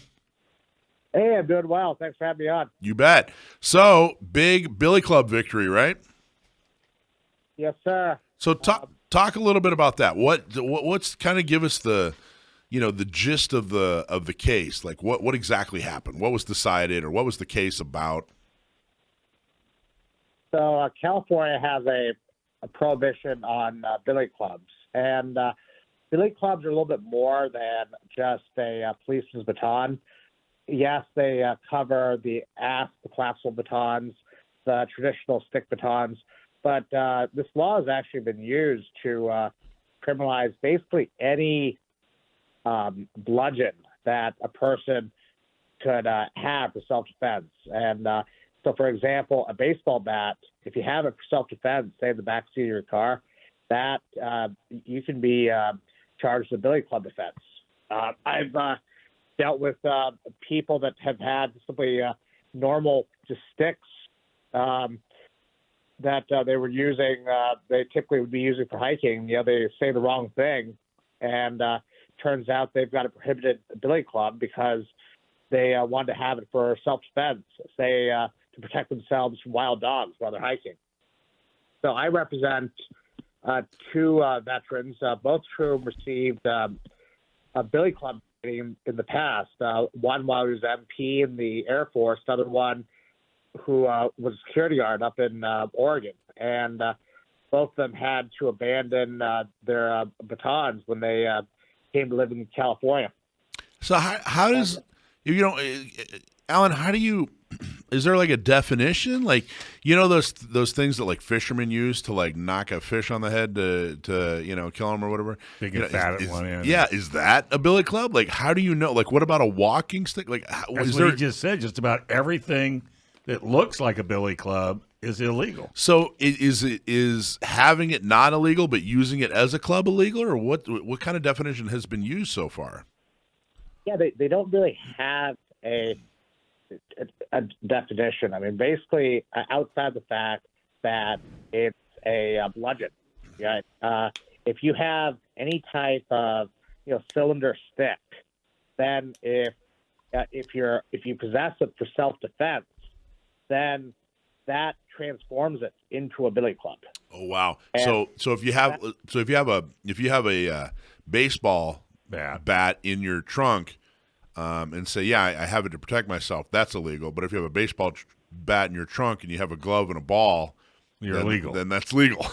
Hey, I'm doing well. Thanks for having me on. You bet. So, big Billy Club victory, right? Yes, sir. So talk a little bit about that. What's kind of give us the the gist of the case? Like what exactly happened? What was decided, or what was the case about? So California has a prohibition on billy clubs, and billy clubs are a little bit more than just a policeman's baton. Yes, they cover the collapsible batons, the traditional stick batons. But this law has actually been used to criminalize basically any bludgeon that a person could have for self-defense. And so, for example, a baseball bat, if you have it for self-defense, say in the backseat of your car, that you can be charged with billy club offense. I've dealt with people that have had simply normal just sticks that they were using, they typically would be using for hiking. They say the wrong thing, and turns out they've got a prohibited billy club because they wanted to have it for self-defense, say to protect themselves from wild dogs while they're hiking. So I represent two veterans, both of whom received a billy club training in the past. One while he was MP in the Air Force, the other one who was a security guard up in Oregon. And both of them had to abandon their batons when they came to live in California. So how does, Alan, how do you, is there like a definition? Like, those things that like fishermen use to like knock a fish on the head to kill him or whatever? They get fat at one end. Yeah. Is that a billy club? Like, how do you know? Like, what about a walking stick? Like, That's what he just said. Just about everything that looks like a billy club is illegal. So is having it not illegal, but using it as a club illegal, or what kind of definition has been used so far? Yeah, they don't really have a definition. I mean, basically, outside the fact that it's a bludgeon, right? If you have any type of cylinder stick, then if you possess it for self-defense, then that transforms it into a billy club. Oh wow! And So if you have a baseball bat in your trunk, and say, yeah, I have it to protect myself, that's illegal. But if you have a baseball bat in your trunk and you have a glove and a ball, You're illegal. Then that's legal.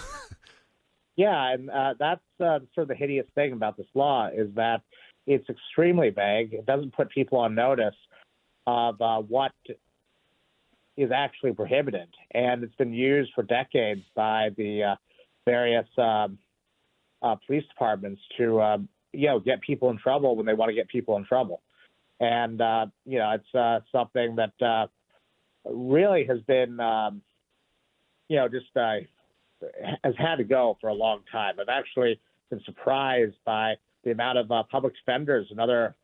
yeah, and that's sort of the hideous thing about this law is that it's extremely vague. It doesn't put people on notice of what is actually prohibited, and it's been used for decades by the various police departments to get people in trouble when they want to get people in trouble. And it's something that really has been has had to go for a long time. I've actually been surprised by the amount of public defenders and other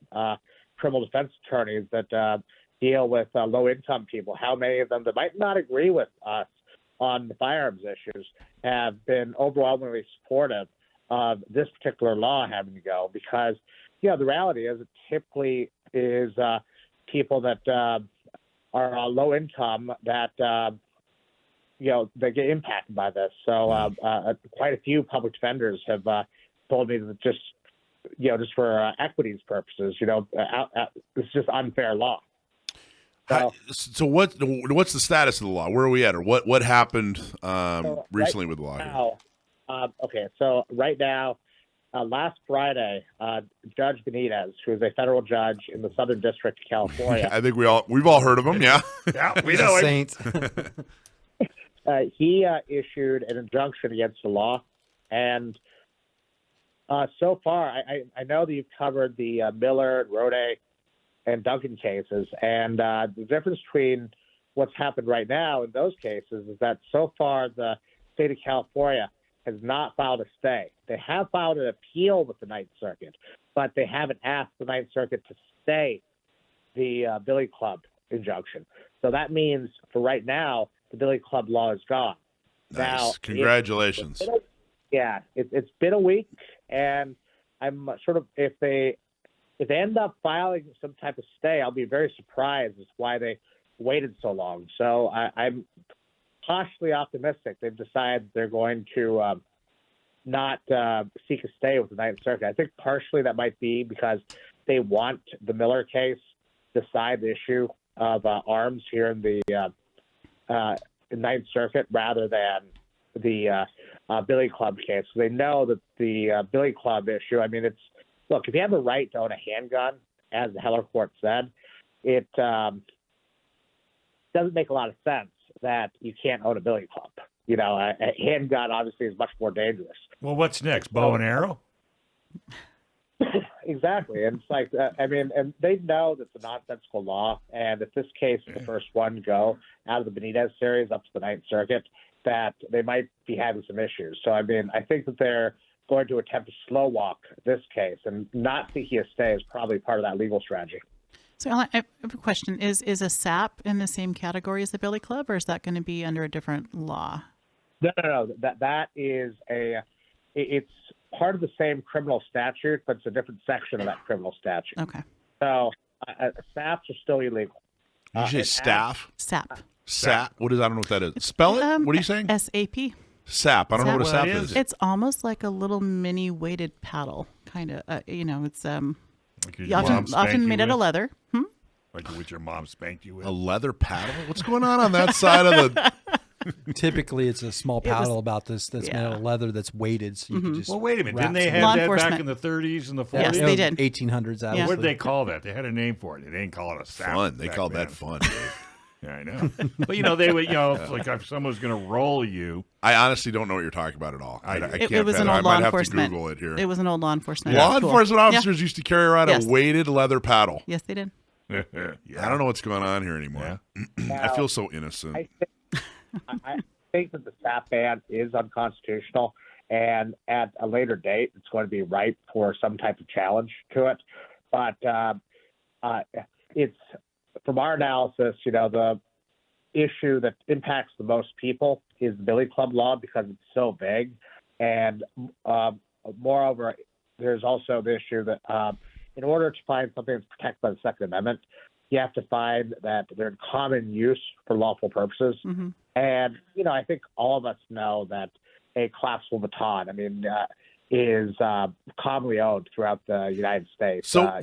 criminal defense attorneys that deal with low-income people. How many of them that might not agree with us on the firearms issues have been overwhelmingly supportive of this particular law having to go, because the reality is it typically is people that are low income that they get impacted by this. So quite a few public defenders have told me that just for equities purposes, it's just unfair law. So what's the status of the law? Where are we at, or what happened recently with the law here? Okay, so right now, last Friday, Judge Benitez, who is a federal judge in the Southern District of California, I think we've all heard of him. Yeah, Yeah, we know it. Saint. he issued an injunction against the law, and so far, I know that you've covered the Miller, Rode, and Duncan cases, and the difference between what's happened right now in those cases is that so far the state of California has not filed a stay. They have filed an appeal with the Ninth Circuit, but they haven't asked the Ninth Circuit to stay the Billy Club injunction. So that means for right now, the Billy Club law is gone. Nice. Now, Congratulations. It's been a week, and I'm sort of if they end up filing some type of stay, I'll be very surprised as to why they waited so long. So I'm cautiously optimistic they've decided they're going to not seek a stay with the Ninth Circuit. I think partially that might be because they want the Miller case to decide the issue of arms here in the Ninth Circuit rather than the Billy Club case. So they know that the Billy Club issue, look, if you have a right to own a handgun, as the Heller court said, it doesn't make a lot of sense that you can't own a billy club. A handgun obviously is much more dangerous. Well, what's next? Bow and arrow? Exactly. And it's like, and they know that's a nonsensical law. And if this case is the first one to go out of the Benitez series up to the Ninth Circuit, that they might be having some issues. So, I think that they're going to attempt to slow walk this case, and not seeking a stay is probably part of that legal strategy. So, Alan, I have a question. Is a SAP in the same category as the Billy Club, or is that going to be under a different law? No. That is it's part of the same criminal statute, but it's a different section of that criminal statute. Okay. So, SAPs are still illegal. Did you say staff? SAP. SAP? What is? I don't know what that is. Spell it. What are you saying? SAP. SAP. I don't know what a SAP is. It's almost like a little mini weighted paddle, kind of. It's Like your mom spanked often you made out of with? leather. Like what your mom spanked you with? A leather paddle? What's going on that side of the? Typically, it's a small paddle about this that's made out of leather that's weighted, so you can just. Well, wait a minute. wrap Didn't they some- have that enforcement. back in the 30s and the 40s? Yes, they did. 1800s. Yeah. What Obviously. did they call that? They had a name for it. They didn't call it a sap. Fun. They back called then. that fun, Dave. Yeah, I know. But, they would, like if someone was going to roll you. I honestly don't know what you're talking about at all. I can't. It was an fathom. old law I might have to enforcement. Google it here. It was an old law enforcement. Law tool. enforcement Yeah. officers used to carry around Yes. a weighted leather paddle. Yes, they did. Yeah. I don't know what's going on here anymore. I feel so innocent. I think that the SAP ban is unconstitutional, and at a later date, it's going to be ripe for some type of challenge to it. But it's from our analysis, the issue that impacts the most people is the billy club law because it's so vague, and moreover, there's also the issue that in order to find something that's protected by the Second Amendment, you have to find that they're in common use for lawful purposes. Mm-hmm. And, I think all of us know that a collapsible baton, is commonly owned throughout the United States. So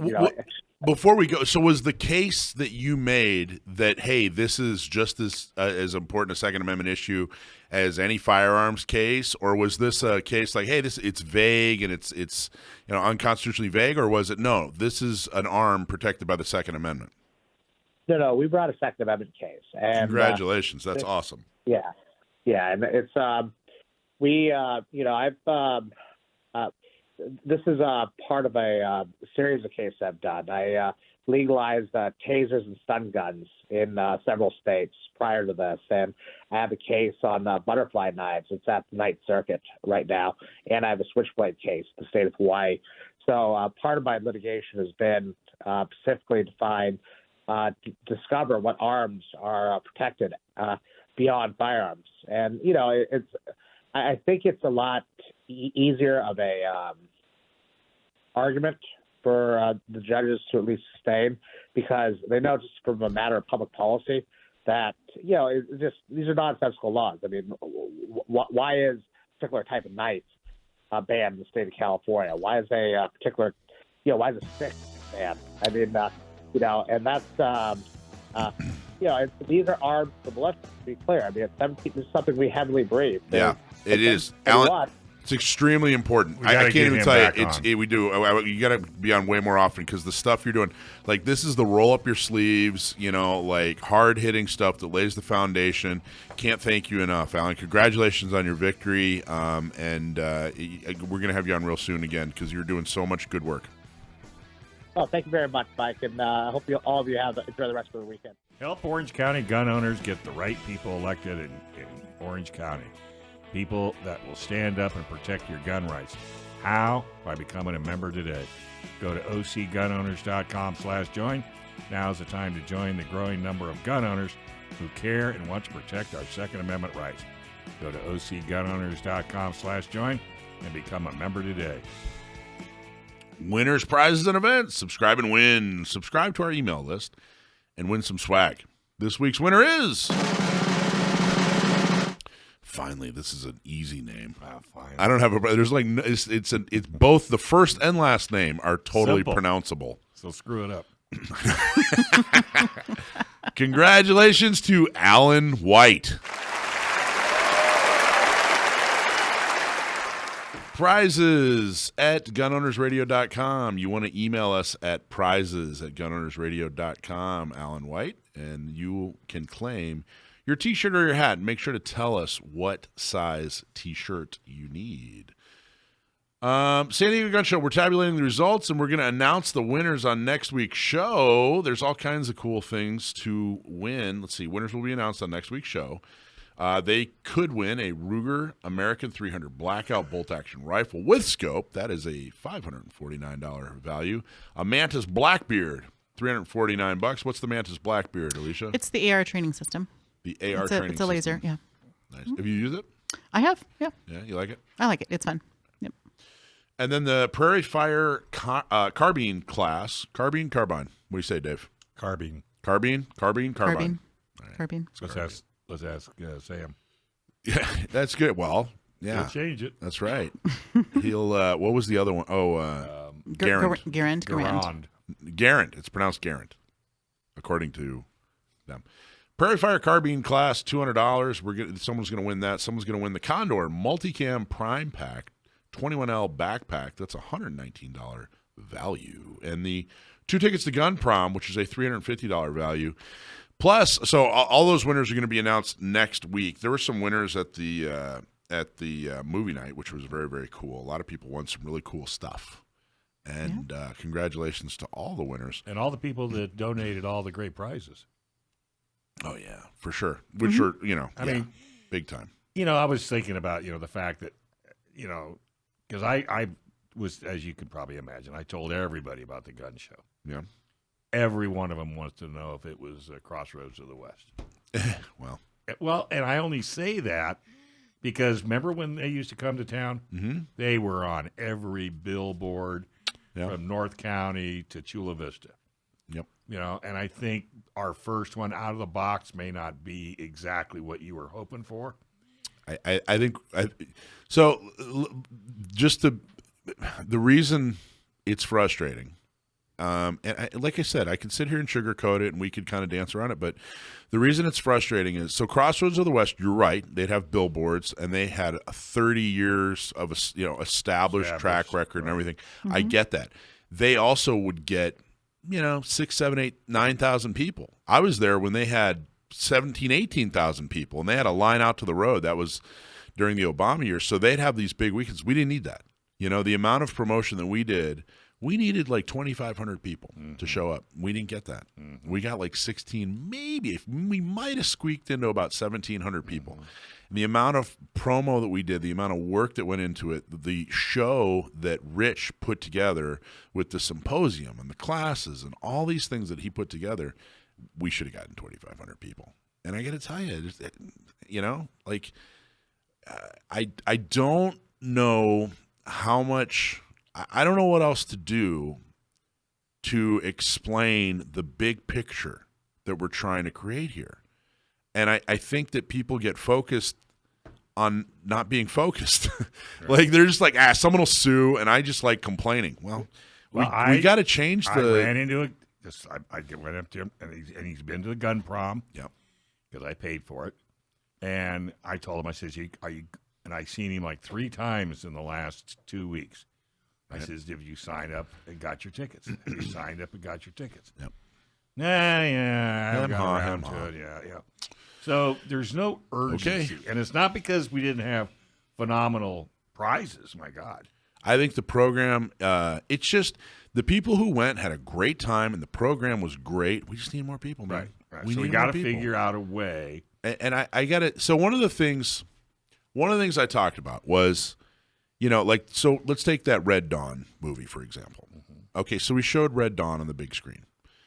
before we go, so was the case that you made that, hey, this is just as important a Second Amendment issue as any firearms case, or was this a case like, hey, it's vague and it's unconstitutionally vague, or was it, no, this is an arm protected by the Second Amendment? No, we brought a Second Amendment case. And congratulations, that's awesome. Yeah, and it's this is part of a series of cases I've done. I legalized tasers and stun guns in several states prior to this, and I have a case on butterfly knives. It's at the Ninth Circuit right now, and I have a switchblade case in the state of Hawaii. So part of my litigation has been specifically to discover what arms are protected beyond firearms, and I think it's a lot easier of a argument for the judges to at least sustain, because they know just from a matter of public policy that these are nonsensical laws. Why is a particular type of knife banned in the state of California? Why is a particular why is a stick banned? And that's these are arms for militia, to be clear. This is something we heavily breathe. Yeah, it is. Alan, it's extremely important. I can't even tell you. We do. You got to be on way more often, because the stuff you're doing, like, this is the roll up your sleeves, like hard hitting stuff that lays the foundation. Can't thank you enough, Alan. Congratulations on your victory. And we're going to have you on real soon again, because you're doing so much good work. Oh, thank you very much, Mike, and I hope all of you enjoy the rest of the weekend. Help Orange County gun owners get the right people elected in Orange County. People that will stand up and protect your gun rights. How? By becoming a member today. Go to ocgunowners.com/join. Now's the time to join the growing number of gun owners who care and want to protect our Second Amendment rights. Go to ocgunowners.com/join and become a member today. Winners, prizes, and events. Subscribe and win. Subscribe to our email list and win some swag. This week's winner is... Finally, this is an easy name. I don't have a... There's like... It's both the first and last name are totally Simple. Pronounceable. So screw it up. Congratulations to Alan White. Prizes at gunownersradio.com. You want to email us at prizes@gunownersradio.com, Alan White, and you can claim your T-shirt or your hat. Make sure to tell us what size T-shirt you need. San Diego Gun Show, we're tabulating the results, and we're going to announce the winners on next week's show. There's all kinds of cool things to win. Let's see. Winners will be announced on next week's show. They could win a Ruger American 300 Blackout bolt-action rifle with scope. That is a $549 value. A Mantis Blackbeard, $349. What's the Mantis Blackbeard, Alicia? It's the AR training system. The AR training system. It's a laser, yeah. Nice. Have you used it? I have, yeah. Yeah, you like it? I like it. It's fun. Yep. And then the Prairie Fire carbine class. Carbine? What do you say, Dave? Carbine. Carbine. Carbine. Let's ask Sam. Yeah, that's good. Well, yeah. He'll change it. That's right. He'll, what was the other one? Oh, Garand. Garand. It's pronounced Garand, according to them. Prairie Fire Carbine class, $200. Someone's going to win that. Someone's going to win the Condor Multicam Prime Pack, 21L backpack. That's a $119 value. And the 2 tickets to Gun Prom, which is a $350 value. Plus, so all those winners are going to be announced next week. There were some winners at the movie night, which was very, very cool. A lot of people won some really cool stuff. And congratulations to all the winners. And all the people that donated all the great prizes. Oh, yeah, for sure. Which are, I mean, big time. I was thinking about, the fact that, because I was, as you can probably imagine, I told everybody about the gun show. Yeah. every one of them wants to know if it was Crossroads of the West. Well, And I only say that because remember when they used to come to town? mm-hmm. They were on every billboard Yeah. from North County to Chula Vista. Yep. And I think our first one out of the box may not be exactly what you were hoping for. I think so. Just the reason it's frustrating, and like I said, I can sit here and sugarcoat it, and we could kind of dance around it. But the reason it's frustrating is Crossroads of the West. You're right; they'd have billboards, and they had 30 years of established track record and everything. Mm-hmm. I get that. They also would get 6, 7, 8, 9,000 people. I was there when they had 17, 18,000 people, and they had a line out to the road. That was during the Obama years. So they'd have these big weekends. We didn't need that. The amount of promotion that we did, we needed like 2,500 people to show up. We didn't get that. We got like 16, maybe. We might have squeaked into about 1,700 people. And the amount of promo that we did, the amount of work that went into it, the show that Rich put together with the symposium and the classes and all these things that he put together, we should have gotten 2,500 people. And I got to tell you, I don't know how much – I don't know what else to do to explain the big picture that we're trying to create here. And I think that people get focused on not being focused. Like they're just like, someone will sue, and I just like complaining. Well, we got to change the – I ran into it. I went up to him, and he's been to the gun prom. Yep. Because I paid for it. And I told him, I says, are you? And I seen him like 3 times in the last 2 weeks. I says, have you signed up and got your tickets? Have you signed up and got your tickets? Yep. Yeah, I Hem got haw, around hem to haw. it. Yeah. So there's no urgency. And it's not because we didn't have phenomenal prizes. My God. I think the program, it's just the people who went had a great time, and the program was great. We just need more people, man. Right. So we got to figure out a way. And I got it. So one of the things I talked about was, so let's take that Red Dawn movie, for example. Mm-hmm. Okay, so we showed Red Dawn on the big screen.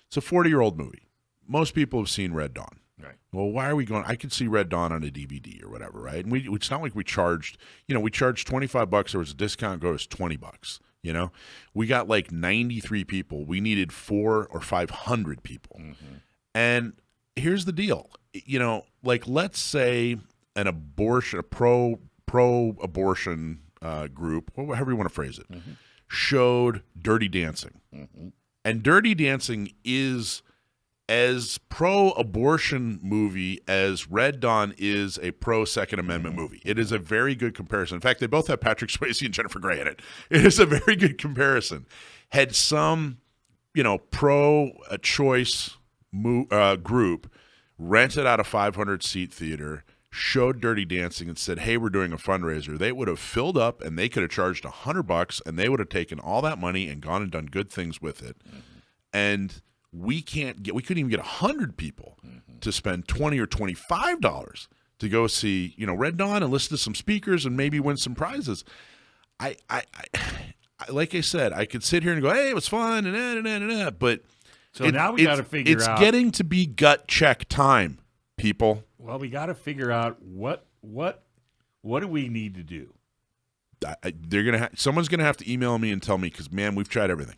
It's a 40-year-old movie. Most people have seen Red Dawn. Right. Well, why are we going? I could see Red Dawn on a DVD or whatever, right? And it's not like we charged, we charged $25. There was a discount, go, it was $20. We got like 93 people. We needed 400 or 500 people. Mm-hmm. And here's the deal, like let's say a pro-abortion group, however you want to phrase it, mm-hmm. showed Dirty Dancing. Mm-hmm. And Dirty Dancing is as pro-abortion movie as Red Dawn is a pro-Second Amendment movie. It is a very good comparison. In fact, they both have Patrick Swayze and Jennifer Grey in it. It is a very good comparison. Had some, pro-choice group rented out a 500-seat theater, showed Dirty Dancing, and said, hey, we're doing a fundraiser, they would have filled up, and they could have charged $100, and they would have taken all that money and gone and done good things with it. Mm-hmm. And we couldn't even get 100 people mm-hmm. to spend $20 or $25 to go see, Red Dawn and listen to some speakers and maybe win some prizes. I like I said, I could sit here and go, hey, it was fun, but so now we got to figure out. It's getting to be gut check time, people. Well, we got to figure out what do we need to do. Someone's gonna have to email me and tell me, because man, we've tried everything.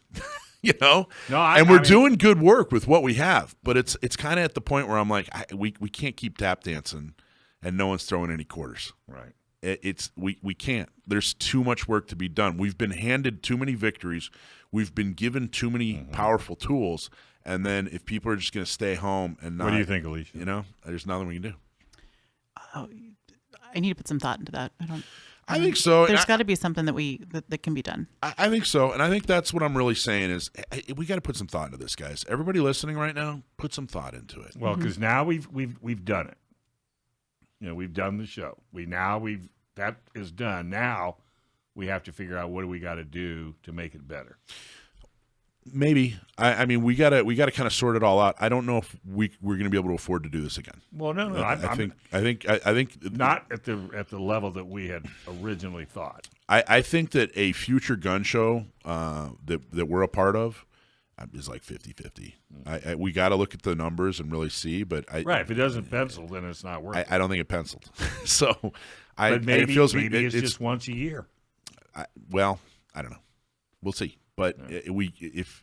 No, we're doing good work with what we have, but it's kind of at the point where I'm like, we can't keep tap dancing, and no one's throwing any quarters. Right. We can't. There's too much work to be done. We've been handed too many victories. We've been given too many mm-hmm. powerful tools, and then if people are just going to stay home and not, what do you think, Alicia? There's nothing we can do. Oh, I need to put some thought into that. I think so. There's got to be something that can be done. I think so, and I think that's what I'm really saying is we got to put some thought into this, guys. Everybody listening right now, put some thought into it. Well, because now we've done it. We've done the show. That is done. Now we have to figure out what do we got to do to make it better. Maybe. I mean, we gotta kind of sort it all out. I don't know if we're going to be able to afford to do this again. Well, no. I think not at the level that we had originally thought. I think that a future gun show that we're a part of, is like 50-50. We got to look at the numbers and really see, but if it doesn't pencil, then it's not worth it. I don't think it penciled. So But maybe, it feels maybe it's just once a year. I don't know. We'll see. But if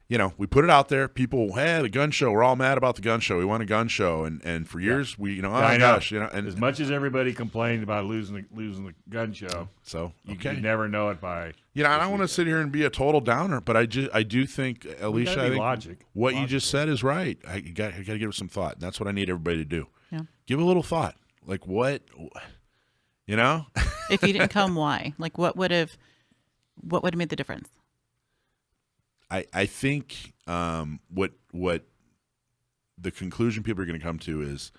we put it out there, people, hey, the gun show, we're all mad about the gun show. We want a gun show, and for years gosh, and as much as everybody complained about losing the gun show, so you never know it by. I don't want to sit here and be a total downer, but I do think, Alicia, I think what you just said is right. I got to give it some thought. That's what I need everybody to do. Yeah. Give a little thought. Like what, If you didn't come, why? Like what would have made the difference? I think what the conclusion people are going to come to is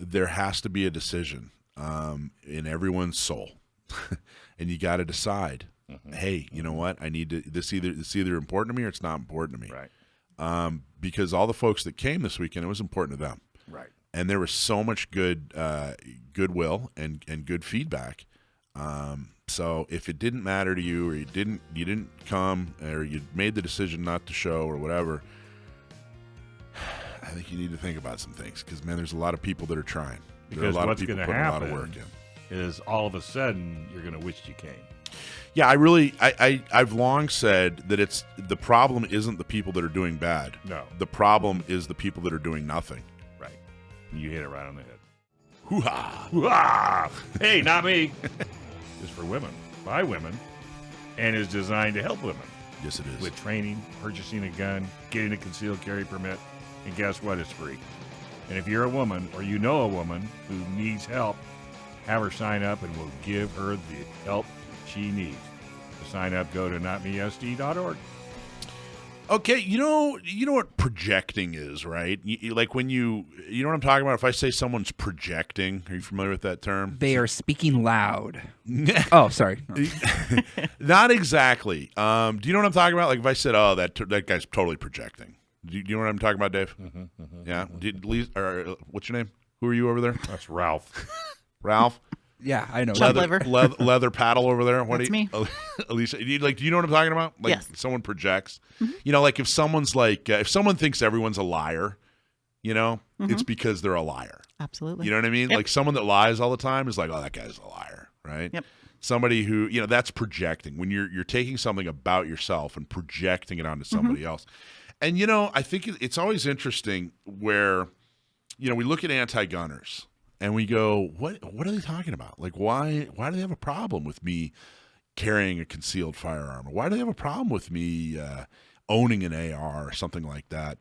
there has to be a decision in everyone's soul, and you got to decide. Hey, you know what? I need to. This either important to me or it's not important to me. Right. Because all the folks that came this weekend, it was important to them. Right. And there was so much goodwill and good feedback. So if it didn't matter to you, or you didn't come, or you made the decision not to show, or whatever, I think you need to think about some things, because man, there's a lot of people that are trying. Because there are a lot what's of people going to putting happen a lot of work in. Is all of a sudden you're going to wish you came. Yeah, I've long said that it's the problem isn't the people that are doing bad. No. The problem is the people that are doing nothing. Right. You hit it right on the head. Hoo-ha! Hoo-ha! Hey, not me. It's for women, by women, and is designed to help women. Yes, it is. With training, purchasing a gun, getting a concealed carry permit, and guess what? It's free. And if you're a woman or you know a woman who needs help, have her sign up and we'll give her the help she needs. To sign up, go to notmesd.org. Okay, you know what projecting is, right? Like when you know what I'm talking about? If I say someone's projecting, are you familiar with that term? They are speaking loud. Oh, sorry. Not exactly. Do you know what I'm talking about? Like if I said, "Oh, that guy's totally projecting." Do you know what I'm talking about, Dave? Yeah. What's your name? Who are you over there? That's Ralph. Ralph. Yeah, I know. Leather paddle over there. That's me. Alicia, do you know what I'm talking about? Like yes. Someone projects. Like if someone's like, if someone thinks everyone's a liar, it's because they're a liar. Absolutely. You know what I mean? Yep. Like someone that lies all the time is like, oh, that guy's a liar, right? Yep. Somebody who, that's projecting. When you're taking something about yourself and projecting it onto somebody else. And, I think it's always interesting where, we look at anti-gunners. And we go, what are they talking about? Like, why do they have a problem with me carrying a concealed firearm? Or why do they have a problem with me owning an AR or something like that?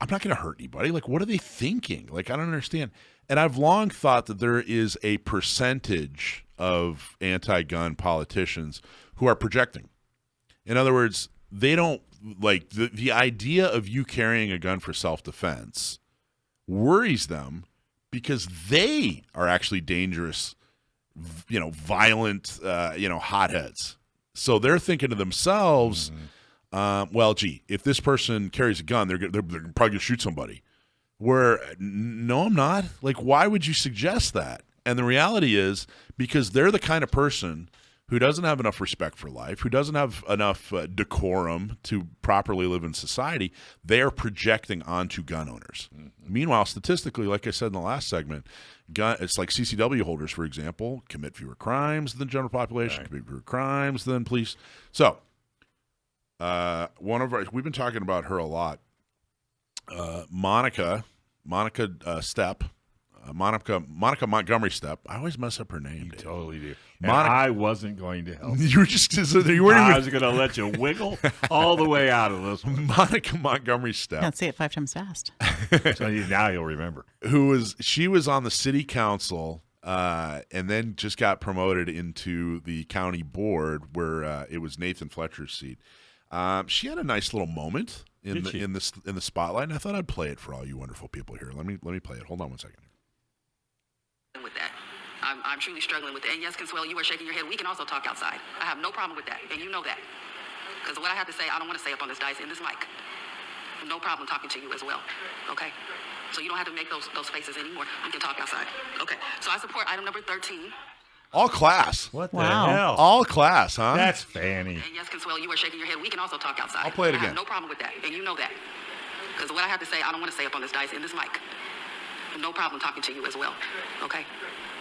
I'm not going to hurt anybody. Like, what are they thinking? Like, I don't understand. And I've long thought that there is a percentage of anti-gun politicians who are projecting. In other words, they don't like the idea of you carrying a gun for self-defense worries them, because they are actually dangerous, violent, hotheads. So they're thinking to themselves, well, gee, if this person carries a gun, they're probably going to shoot somebody. Where, no, I'm not. Like, why would you suggest that? And the reality is, because they're the kind of person who doesn't have enough respect for life, who doesn't have enough decorum to properly live in society, they are projecting onto gun owners. Meanwhile, statistically, like I said in the last segment, it's like CCW holders, for example, commit fewer crimes than the general population, commit fewer crimes than police. So, we've been talking about her a lot. Monica Stepp. Monica Montgomery Stepp. I always mess up her name. You totally do. I wasn't going to help. You were just you weren't I was going to let you wiggle all the way out of this one. Monica Montgomery Stepp. Can't say it 5 times fast. So now you'll remember. She was on the city council and then just got promoted into the county board where it was Nathan Fletcher's seat. She had a nice little moment in the spotlight, and I thought I'd play it for all you wonderful people here. Let me play it. Hold on one second. With that. I'm truly struggling with it. And yes, Consuelo, you are shaking your head. We can also talk outside. I have no problem with that, and you know that. Because what I have to say, I don't want to say up on this dice in this mic. No problem talking to you as well, okay? So you don't have to make those faces anymore. We can talk outside. Okay, so I support item number 13. All class. What the Wow. hell? All class, huh? That's Fanny. And yes, Consuelo, you are shaking your head. We can also talk outside. I'll play it I again. have no problem with that, and you know that. Because what I have to say, I don't want to say up on this dice in this mic. No problem talking to you as well. Okay?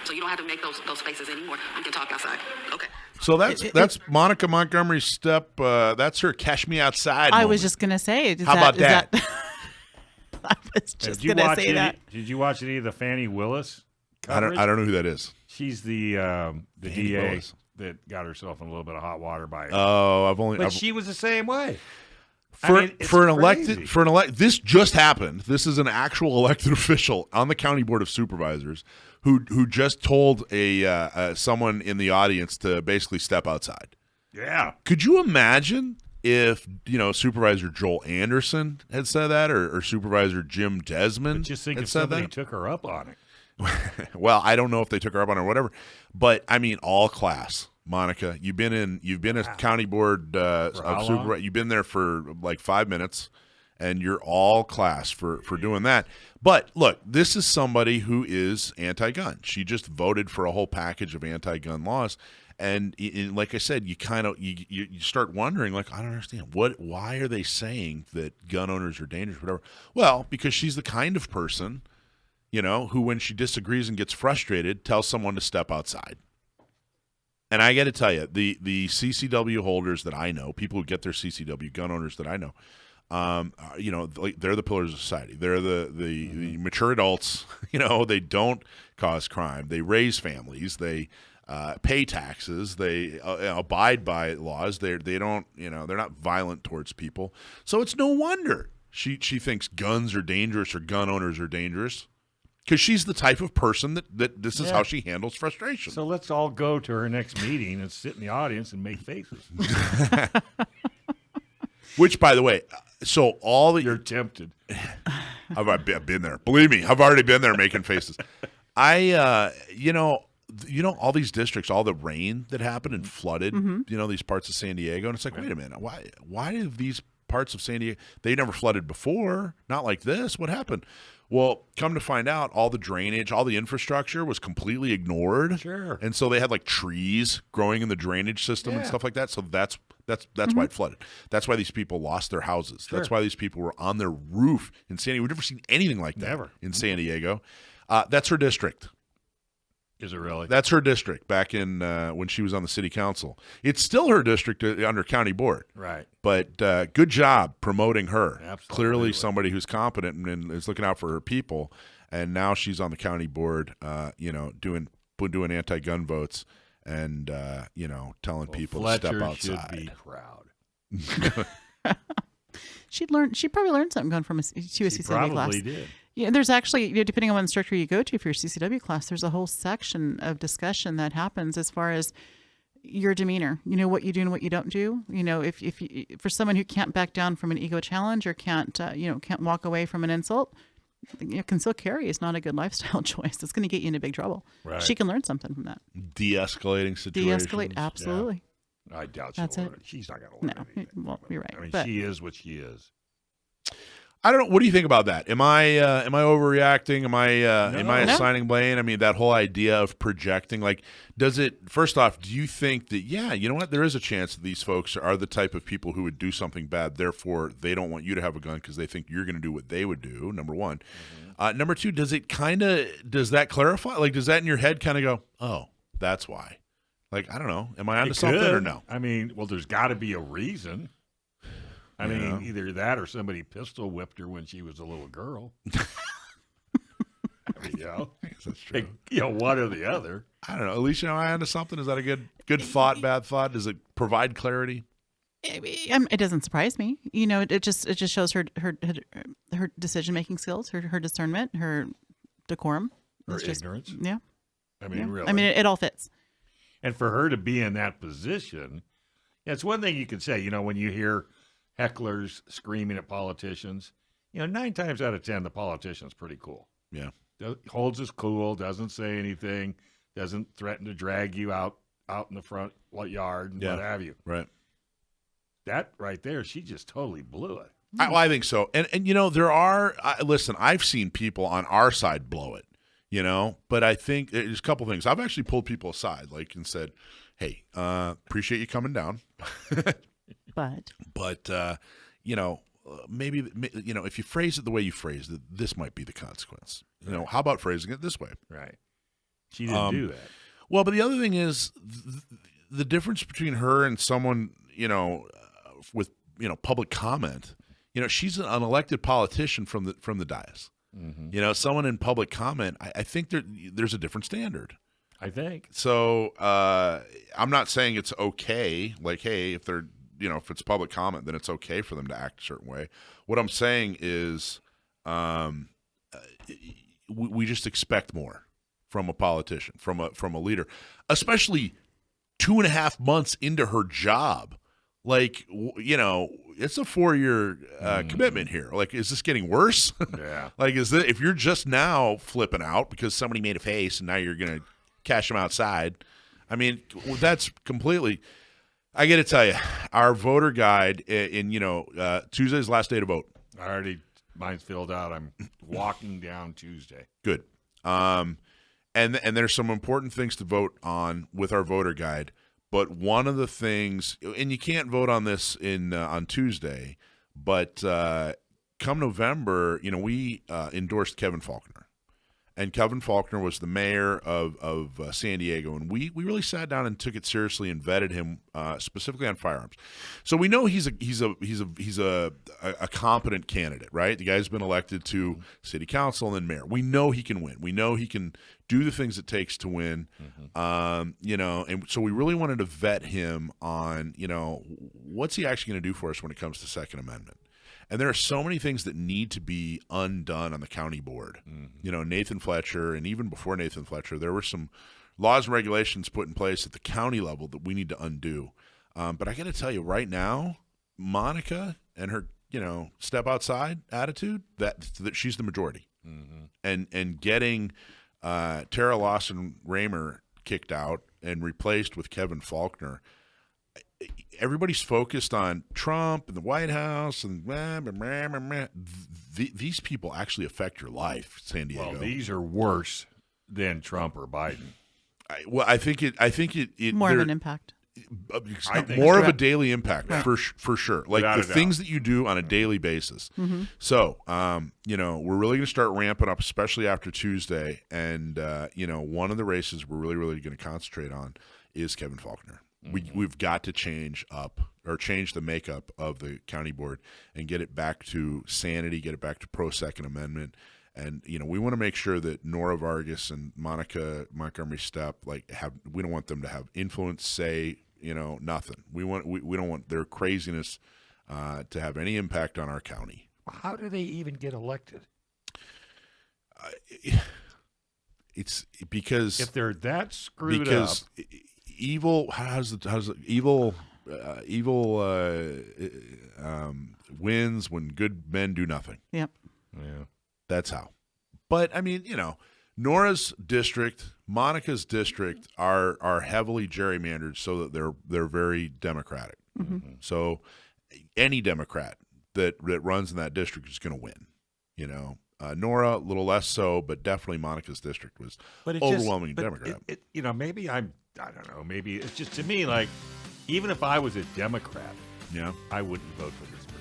So you don't have to make those faces anymore. We can talk outside. Okay. So that's Monica Montgomery's step. That's her "Cash Me Outside." I moment. was just gonna say. How about that? I was just Did you gonna watch say any, that. Did you watch any of the Fannie Willis I coverage? don't know who that is. She's the Fannie DA Willis. that got herself in a little bit of hot water by. Oh, but she was the same way. It's for an crazy. elected this just happened. This is an actual elected official on the county board of supervisors who just told a someone in the audience to basically step outside. Yeah. Could you imagine if Supervisor Joel Anderson had said that, or Supervisor Jim Desmond Just think had if said somebody that? took her up on it. Well, I don't know if they took her up on it or whatever, but I mean, all class. Monica, you've been a county board of how long? supervisor. You've been there for like 5 minutes, and you're all class for doing that. But look, this is somebody who is anti-gun. She just voted for a whole package of anti-gun laws, and like I said, you kind of you start wondering, like, I don't understand why are they saying that gun owners are dangerous, whatever. Well, because she's the kind of person, who when she disagrees and gets frustrated, tells someone to step outside. And I got to tell you, the CCW holders that I know, people who get their CCW, gun owners that I know, they're the pillars of society. They're the mature adults. They don't cause crime. They raise families. They pay taxes. They abide by laws. They don't. They're not violent towards people. So it's no wonder she thinks guns are dangerous or gun owners are dangerous. Because she's the type of person that this is how she handles frustration. So let's all go to her next meeting and sit in the audience and make faces. Which, by the way, so all the You're tempted. I've been there. Believe me, I've already been there making faces. All these districts, all the rain that happened and flooded, these parts of San Diego, and it's like, wait a minute, why do these parts of San Diego, they never flooded before, not like this? What happened? Well, come to find out, all the drainage, all the infrastructure was completely ignored. Sure. And so they had like trees growing in the drainage system and stuff like that. So that's why it flooded. That's why these people lost their houses. Sure. That's why these people were on their roof in San Diego. We've never seen anything like that Never. in San Diego. That's her district. Is it really? That's her district back in when she was on the city council. It's still her district under county board. Right. But good job promoting her. Absolutely. Clearly somebody who's competent and is looking out for her people. And now she's on the county board, doing anti-gun votes and, telling people to step Fletcher outside. should be proud. She probably learned something going from a CCW class. Probably did. Yeah, there's actually, depending on what instructor you go to for your CCW class, there's a whole section of discussion that happens as far as your demeanor. What you do and what you don't do. If for someone who can't back down from an ego challenge or can't walk away from an insult, concealed carry is not a good lifestyle choice. It's going to get you into big trouble. Right. She can learn something from that. De-escalating situations. De-escalate, absolutely. I doubt That's she'll it. learn. She's not going to learn No, anything. well, you're right. I mean, but she is what she is. I don't know. What do you think about that? Am I overreacting? Am I No. assigning blame? I mean, that whole idea of projecting, like, does it? First off, do you think that you know what? There is a chance that these folks are the type of people who would do something bad. Therefore, they don't want you to have a gun because they think you're going to do what they would do. Number one. Number two, does that clarify? Like, does that in your head kind of go, oh, that's why? Like, I don't know. Am I onto It something could. or no? I mean, well, there's got to be a reason. I Yeah. mean, either that or somebody pistol whipped her when she was a little girl. I mean, I guess that's true. one or the other. I don't know. Alicia, am I onto something? Is that a good thought, bad thought? Does it provide clarity? It doesn't surprise me. It just shows her decision making skills, her discernment, her decorum, Or It's just- ignorance. Yeah, I mean, yeah. really. I mean, it all fits. And for her to be in that position, it's one thing you can say, when you hear hecklers screaming at politicians, 9 times out of 10, the politician's pretty cool. Yeah. Holds his cool, doesn't say anything, doesn't threaten to drag you out in the front yard and Yeah. what have you. Right. That right there, she just totally blew it. I think so. And there are, listen, I've seen people on our side blow it. But I think there's a couple things. I've actually pulled people aside, and said, "Hey, appreciate you coming down, But maybe if you phrase it the way you phrased it, this might be the consequence. How about phrasing it this way?" Right. She didn't do that. Well, but the other thing is the difference between her and someone, with public comment. She's an unelected politician from the dais. Mm-hmm. Someone in public comment. I think there's a different standard. I think So I'm not saying it's okay. Hey, if they're if it's public comment, then it's okay for them to act a certain way. What I'm saying is, we just expect more from a politician, from a leader, especially 2.5 months into her job. It's a 4-year commitment here. Is this getting worse? Yeah. If you're just now flipping out because somebody made a face and now you're going to cash them outside? I mean, that's completely. I got to tell you, our voter guide in Tuesday's last day to vote. Mine's filled out. I'm walking down Tuesday. Good. And there's some important things to vote on with our voter guide. But one of the things, and you can't vote on this on Tuesday, but come November, we endorsed Kevin Faulconer. And Kevin Faulconer was the mayor of San Diego, and we really sat down and took it seriously and vetted him specifically on firearms. So we know he's a competent candidate, right? The guy's been elected to city council and then mayor. We know he can win. We know he can do the things it takes to win. Mm-hmm. And so we really wanted to vet him on what's he actually going to do for us when it comes to Second Amendment. And there are so many things that need to be undone on the county board. Mm-hmm. Nathan Fletcher, and even before Nathan Fletcher, there were some laws and regulations put in place at the county level that we need to undo. But I got to tell you, right now, Monica and her, step outside attitude, that she's the majority. Mm-hmm. And getting Tara Lawson-Raymer kicked out and replaced with Kevin Faulconer, everybody's focused on Trump and the White House and these people actually affect your life, San Diego. Well, these are worse than Trump or Biden. I think it more of an impact. More of a daily impact, right. for sure. Without the things that you do on a daily basis. Mm-hmm. So, we're really going to start ramping up, especially after Tuesday. And, one of the races we're really, really going to concentrate on is Kevin Faulconer. Mm-hmm. We've got to change the makeup of the county board and get it back to sanity, get it back to pro Second Amendment. And, we want to make sure that Nora Vargas and Monica Montgomery Stepp, we don't want them to have influence, say, nothing. We don't want their craziness to have any impact on our county. How do they even get elected? It's because if they're that screwed up, evil wins when good men do nothing. Yep. Yeah. That's how. But I mean, Nora's district, Monica's district are heavily gerrymandered so that they're very Democratic. Mm-hmm. So any Democrat that runs in that district is going to win. Nora a little less so, but definitely Monica's district was overwhelming Democrat. Maybe I don't know. Maybe it's just to me even if I was a Democrat, I wouldn't vote for this person.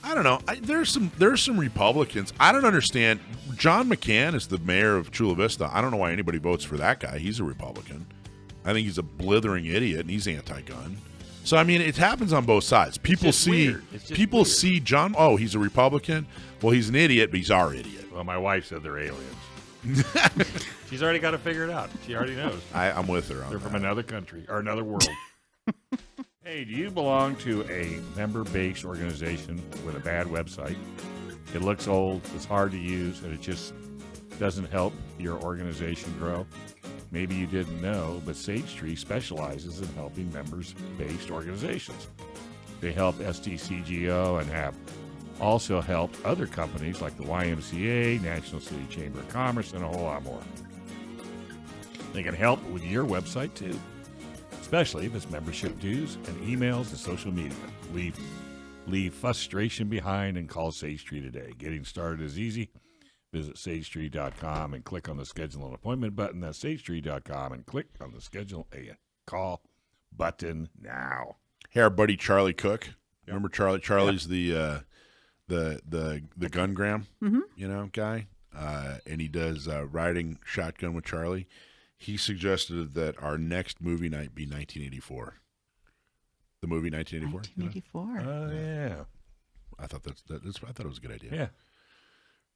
I don't know. There's some Republicans. I don't understand. John McCann is the mayor of Chula Vista. I don't know why anybody votes for that guy. He's a Republican. I think he's a blithering idiot, and he's anti-gun. So I mean, it happens on both sides. People see John. Oh, he's a Republican. Well, he's an idiot, but he's our idiot. Well, my wife said they're aliens. She's already got it figured out. She already knows. I'm with her on They're that. from another country or another world. Hey, do you belong to a member-based organization with a bad website? It looks old, it's hard to use, and it just doesn't help your organization grow? Maybe you didn't know, but Sage Tree specializes in helping members-based organizations. They help SDCGO and have also helped other companies like the YMCA, National City Chamber of Commerce, and a whole lot more. They can help with your website, too, especially if it's membership dues and emails and social media. Leave frustration behind and call Sage Tree today. Getting started is easy. visit sagetree.com and click on the schedule an appointment button. That's sagetree.com and click on the schedule a call button now. Hey, our buddy Charlie Cook. Remember Charlie? Charlie's the gungram, guy, and he does riding shotgun with Charlie. He suggested that our next movie night be 1984. The movie 1984. 1984. Oh yeah. I thought I thought it was a good idea. Yeah.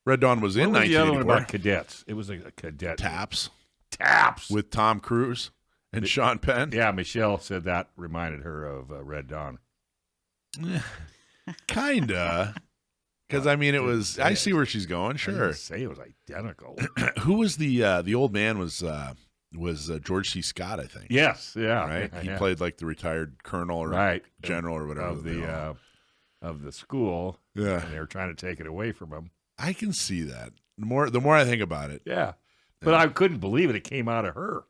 Red Dawn was in What was the other 1984. one about cadets? It was a cadet. Taps with Tom Cruise and Sean Penn. Yeah, Michelle said that reminded her of Red Dawn. Kinda. Because it was. I see where she's going. I Sure. didn't say it was identical. Who was the old man? Was George C. Scott? I think. Yes. Yeah. Right. He Yeah. played like the retired colonel or general or whatever of the school. Yeah. And they were trying to take it away from him. I can see that. The more I think about it. Yeah. But I couldn't believe it came out of her.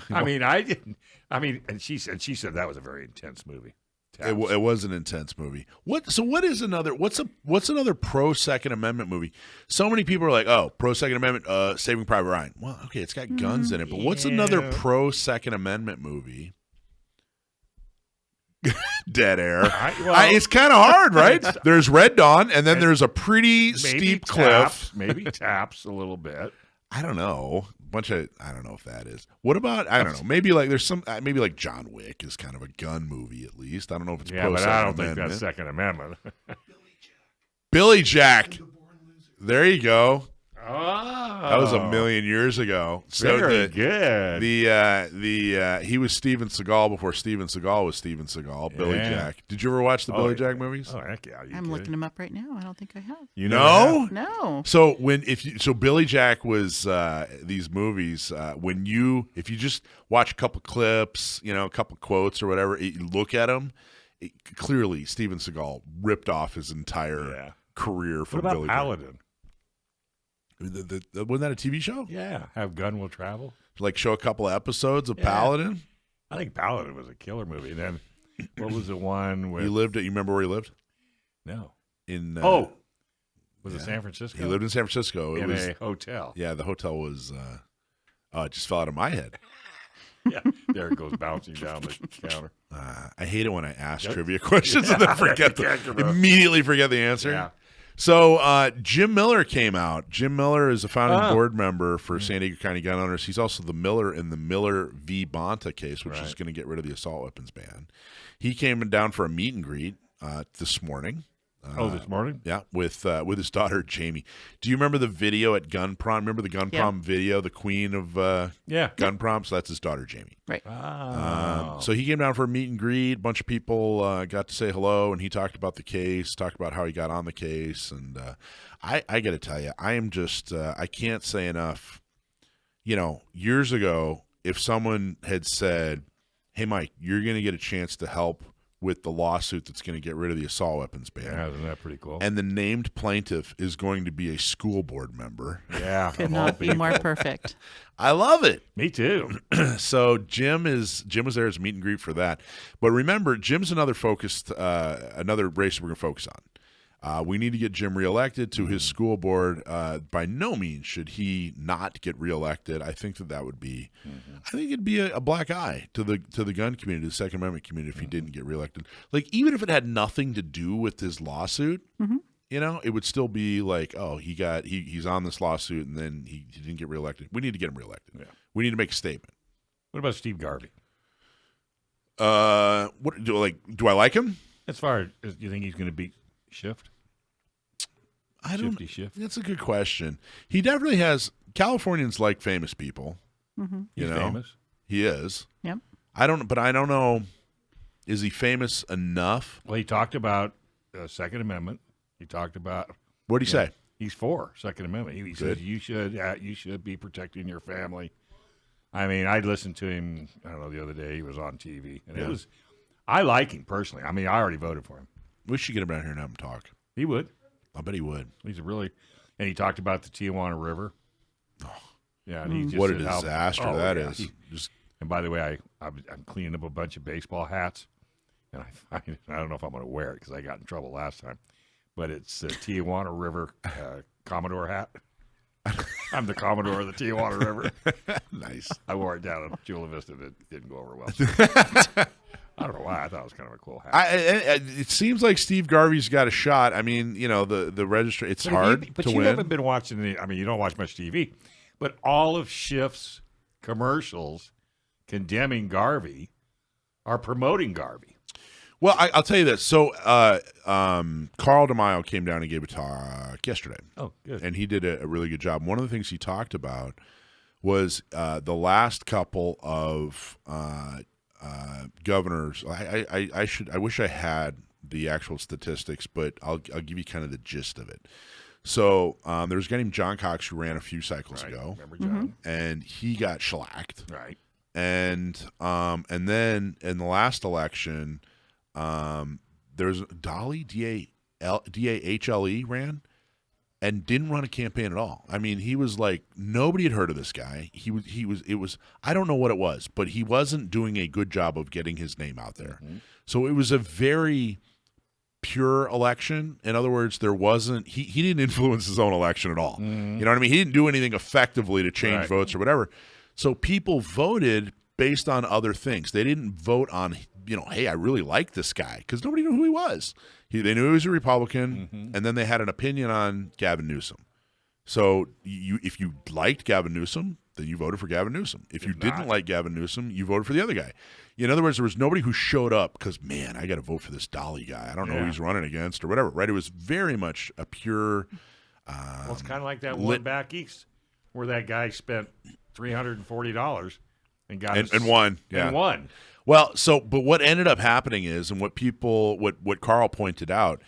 I didn't. And she said that was a very intense movie. It was an intense movie. What is another? What's another pro Second Amendment movie? So many people are like, oh, pro Second Amendment, Saving Private Ryan. Well, okay, it's got guns in it, but what's another pro Second Amendment movie? Dead air. It's kind of hard, right? There's Red Dawn, and then there's a pretty steep cliff. Maybe taps a little bit. I don't know. I don't know if that is. What about, I don't know, maybe like there's some, maybe like John Wick is kind of a gun movie at least. I don't know if it's pro Second Amendment. I don't think that's Second Amendment. Billy Jack. There you go. Oh. That was a million years ago. So Very good. He was Steven Seagal before Steven Seagal was Steven Seagal. Billy Jack. Did you ever watch the Billy Jack movies? Oh heck yeah! I'm looking them up right now. I don't think I have. You know? No. So Billy Jack was these movies. If you just watch a couple clips, a couple quotes or whatever, you look at them. Clearly, Steven Seagal ripped off his entire career from What about Billy Paladin? Jack. Wasn't that a TV show? Yeah, Have Gun Will Travel. Like show a couple of episodes of Paladin. I think Paladin was a killer movie. And then what was the one where you remember where he lived? No. In was it San Francisco? He lived in San Francisco. It was a hotel. Yeah, the hotel was. It just fell out of my head. Yeah, there it goes bouncing down the counter. I hate it when I ask trivia questions and then immediately forget the answer. Yeah. So Jim Miller came out. Jim Miller is a founding board member for San Diego County Gun Owners. He's also the Miller in the Miller v. Bonta case, which is going to get rid of the assault weapons ban. He came down for a meet and greet this morning. This morning? Yeah, with his daughter, Jamie. Do you remember the video at Gun Prom? Remember the Gun Prom video, the queen of Gun Prom? So that's his daughter, Jamie. Right. So he came down for a meet and greet. A bunch of people got to say hello, and he talked about the case, talked about how he got on the case. And I got to tell you, I am just I can't say enough. Years ago, if someone had said, hey, Mike, you're going to get a chance to help with the lawsuit that's going to get rid of the assault weapons ban. Yeah, isn't that pretty cool? And the named plaintiff is going to be a school board member. Yeah. Could not be more perfect. I love it. Me too. So Jim was there as a meet and greet for that. But remember, Jim's another race we're going to focus on. We need to get Jim reelected to his school board. By no means should he not get reelected. I think that would be, I think it'd be a black eye to the gun community, the Second Amendment community, if he didn't get reelected. Like even if it had nothing to do with his lawsuit, it would still be like, oh, he's on this lawsuit and then he didn't get reelected. We need to get him reelected. Yeah. We need to make a statement. What about Steve Garvey? Do I like him? As far as you think he's going to beat Schiff? Schiff? That's a good question. He definitely has. Californians like famous people. He's famous. He is. Yep. I don't know. Is he famous enough? Well, he talked about Second Amendment. He talked about. What did he say? He's for Second Amendment. He says you should be protecting your family. I mean, I listened to him. I don't know, the other day he was on TV, and it was. I like him personally. I mean, I already voted for him. We should get him down here and have him talk. He would. I bet he would. He's and he talked about the Tijuana River. Oh, yeah, and he just what a said disaster that is. And by the way, I'm cleaning up a bunch of baseball hats, and I don't know if I'm going to wear it because I got in trouble last time, but it's a Tijuana River Commodore hat. I'm the Commodore of the Tijuana River. Nice. I wore it down in Chula Vista. It didn't go over well. I don't know why. I thought it was kind of a cool hat. It seems like Steve Garvey's got a shot. I mean, the registry. It's hard but to you win. haven't been watching you don't watch much TV, but all of Schiff's commercials condemning Garvey are promoting Garvey. Well, I'll tell you this. So, Carl DeMaio came down and gave a talk yesterday. Oh, good. And he did a really good job. One of the things he talked about was the last couple of governors. I wish I had the actual statistics, but I'll give you kind of the gist of it. So there was a guy named John Cox who ran a few cycles ago. Remember John? And he got shellacked. Right. And then in the last election, there's Dolly DAHLE ran and didn't run a campaign at all. I mean, he was like, nobody had heard of this guy. It was I don't know what it was, but he wasn't doing a good job of getting his name out there. Mm-hmm. So it was a very pure election. In other words, there wasn't he didn't influence his own election at all. Mm-hmm. You know what I mean? He didn't do anything effectively to change votes or whatever. So people voted based on other things. They didn't vote on, hey, I really like this guy, because nobody knew who he was. They knew he was a Republican, and then they had an opinion on Gavin Newsom. So if you liked Gavin Newsom, then you voted for Gavin Newsom. If you didn't like Gavin Newsom, you voted for the other guy. In other words, there was nobody who showed up because, man, I got to vote for this Dolly guy. I don't know who he's running against or whatever, right? It was very much a pure well, it's kind of like that one back east where that guy spent $340 and got and won. Yeah. And won. Well, but what ended up happening is, and what Carl pointed out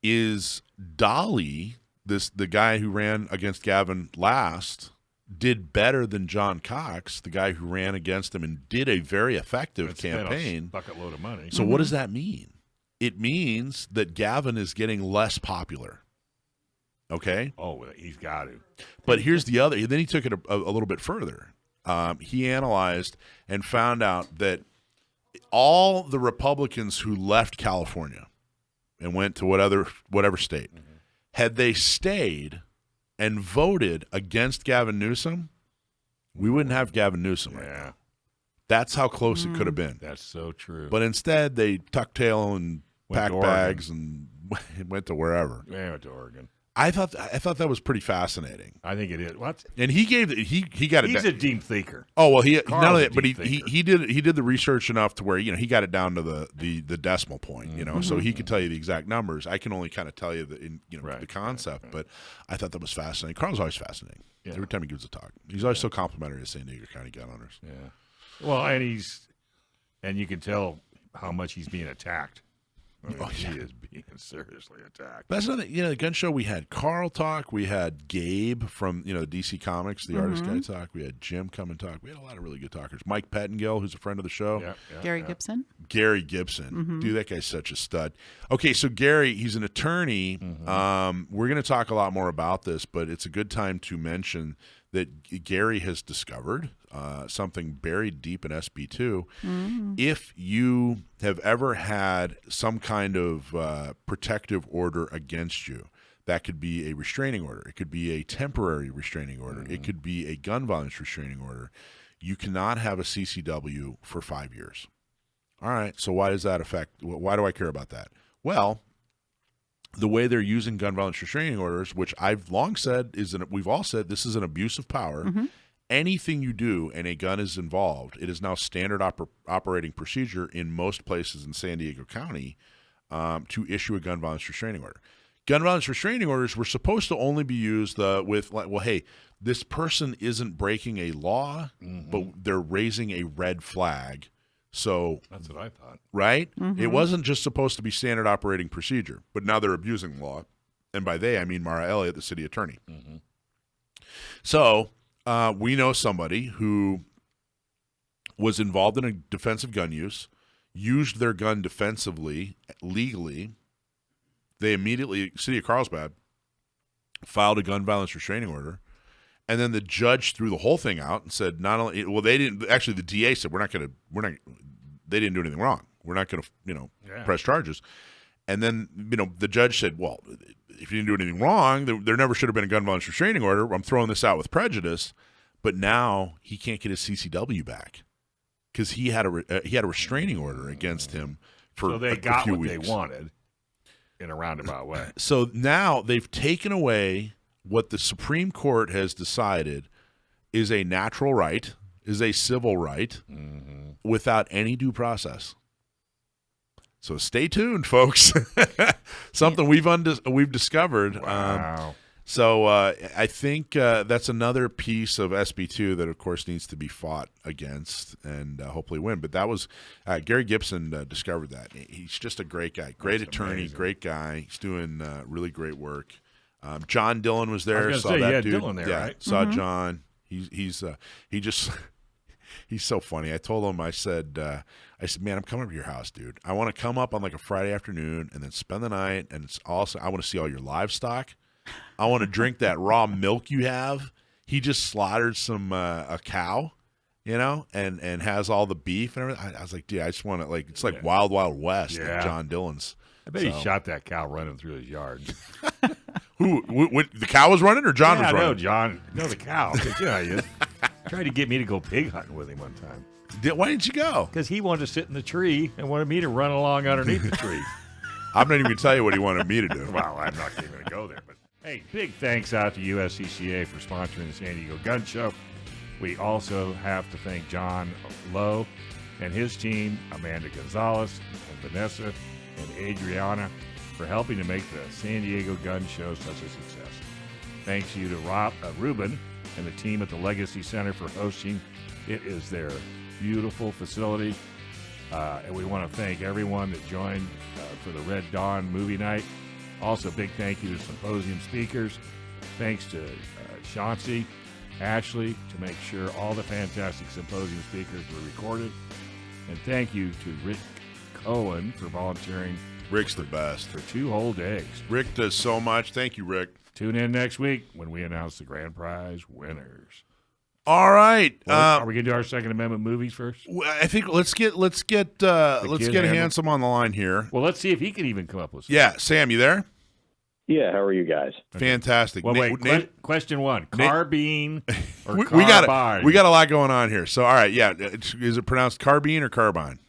is Dolly, the guy who ran against Gavin last, did better than John Cox, the guy who ran against him and did a very effective campaign. Bucket load of money. So what does that mean? It means that Gavin is getting less popular. Okay? Oh, he's got to. But here's the other. Then he took it a little bit further. He analyzed and found out that all the Republicans who left California and went to whatever state, had they stayed and voted against Gavin Newsom, we wouldn't have Gavin Newsom right now. That's how close it could have been. That's so true. But instead, they tucked tail and packed bags and went to wherever. They went to Oregon. I thought that was pretty fascinating. I think it is. What? And he got it. He's a deep thinker. Oh well, not only that, but he did the research enough to where he got it down to the decimal point. So he could tell you the exact numbers. I can only kind of tell you the concept. Right. But I thought that was fascinating. Carl's always fascinating. Yeah. Every time he gives a talk, he's always so complimentary to San Diego County gun owners. Yeah. Well, and you can tell how much he's being attacked. He is being seriously attacked. But that's another thing. The gun show, we had Carl talk. We had Gabe from DC Comics, the artist guy, talk. We had Jim come and talk. We had a lot of really good talkers. Mike Pettingill, who's a friend of the show. Gary Gibson. Gary Gibson. Dude, that guy's such a stud. Okay, so Gary, he's an attorney. We're going to talk a lot more about this, but it's a good time to mention that Gary has discovered something buried deep in SB2. If you have ever had some kind of protective order against you, that could be a restraining order. It could be a temporary restraining order. It could be a gun violence restraining order. You cannot have a CCW for 5 years. All right, so why does that affect? Why do I care about that? Well, the way they're using gun violence restraining orders, which I've long said we've all said this is an abuse of power. Anything you do and a gun is involved, it is now standard operating procedure in most places in San Diego County to issue a gun violence restraining order. Gun violence restraining orders were supposed to only be used with, hey, this person isn't breaking a law, but they're raising a red flag. So that's what I thought. Right? It wasn't just supposed to be standard operating procedure, but now they're abusing the law. And by they, I mean Mara Elliott, the city attorney. So we know somebody who was involved in a defensive gun use, used their gun defensively, legally. They immediately, city of Carlsbad, filed a gun violence restraining order. And then the judge threw the whole thing out and said, not only, well, they didn't, actually the DA said, they didn't do anything wrong. We're not going to, press charges. And then, the judge said, well, if you didn't do anything wrong, there never should have been a gun violence restraining order. I'm throwing this out with prejudice. But now he can't get his CCW back because he had a restraining order against him for So they a got few what weeks. they wanted in a roundabout way. So now they've taken away what the Supreme Court has decided is a natural right, is a civil right, without any due process. So stay tuned, folks. Something we've discovered. Wow. So I think that's another piece of SB2 that, of course, needs to be fought against and hopefully win. But that was Gary Gibson discovered that. He's just a great guy, great attorney, amazing. great guy. He's doing really great work. John Dillon was there. I was Saw gonna say, that you had dude. Dillon there, yeah, right? saw John. He's so funny. I told him, I said, man, I'm coming up to your house, dude. I want to come up on like a Friday afternoon and then spend the night. And it's also, I want to see all your livestock. I want to drink that raw milk you have. He just slaughtered a cow, and has all the beef and everything. I was like, dude, I just want to, like, it's like Wild Wild West at John Dillon's. I bet he shot that cow running through his yard. Who the cow was running or John was running? No, John. No, the cow. He tried to get me to go pig hunting with him one time. Why didn't you go? Because he wanted to sit in the tree and wanted me to run along underneath the tree. I'm not even going to tell you what he wanted me to do. Well, I'm not even going to go there. But hey, big thanks out to USCCA for sponsoring the San Diego Gun Show. We also have to thank John Lowe and his team, Amanda Gonzalez and Vanessa and Adriana, for helping to make the San Diego Gun Show such a success. Thanks you to Ruben and the team at the Legacy Center for hosting. It is their beautiful facility. And we want to thank everyone that joined for the Red Dawn movie night. Also, big thank you to symposium speakers. Thanks to Chauncey, Ashley, to make sure all the fantastic symposium speakers were recorded. And thank you to Rick Cohen for volunteering. Rick's the best. For 2 whole days. Rick does so much. Thank you, Rick. Tune in next week when we announce the grand prize winners. All right. Are we gonna do our Second Amendment movies first? I think let's get Handsome on the line here. Well, let's see if he can even come up with something. Yeah, Sam, you there? Yeah, how are you guys? Fantastic. Well, wait. Question 1: carbine or we carbine? We got a lot going on here. So, all right, yeah. Is it pronounced carbine or carbine?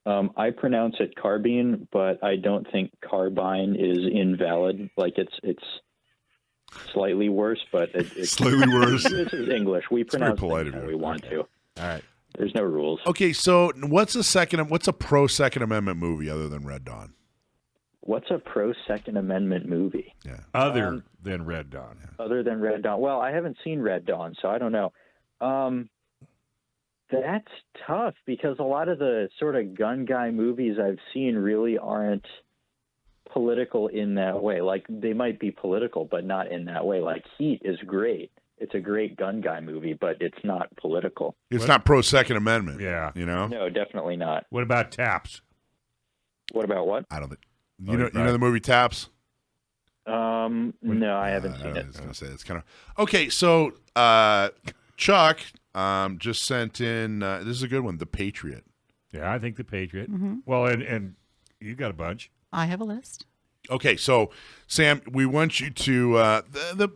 I pronounce it carbine, but I don't think carbine is invalid. Like it's slightly worse, but it's slightly worse. This is English. We pronounce polite it of how you. we want to. All right. There's no rules. Okay, so what's a pro Second Amendment movie other than Red Dawn? What's a pro Second Amendment movie? Yeah. Other than Red Dawn. Other than Red Dawn. Well, I haven't seen Red Dawn, so I don't know. That's tough because a lot of the sort of gun guy movies I've seen really aren't political in that way. Like, they might be political, but not in that way. Like, Heat is great. It's a great gun guy movie, but it's not political. It's not pro Second Amendment. Yeah. No, definitely not. What about Taps? What about what? I don't think. You know the movie Taps? No, I haven't seen it. I was going to say it's kind of okay. So Chuck just sent in. This is a good one. The Patriot. Yeah, I think The Patriot. Mm-hmm. Well, and you got a bunch. I have a list. Okay, so Sam, we want you to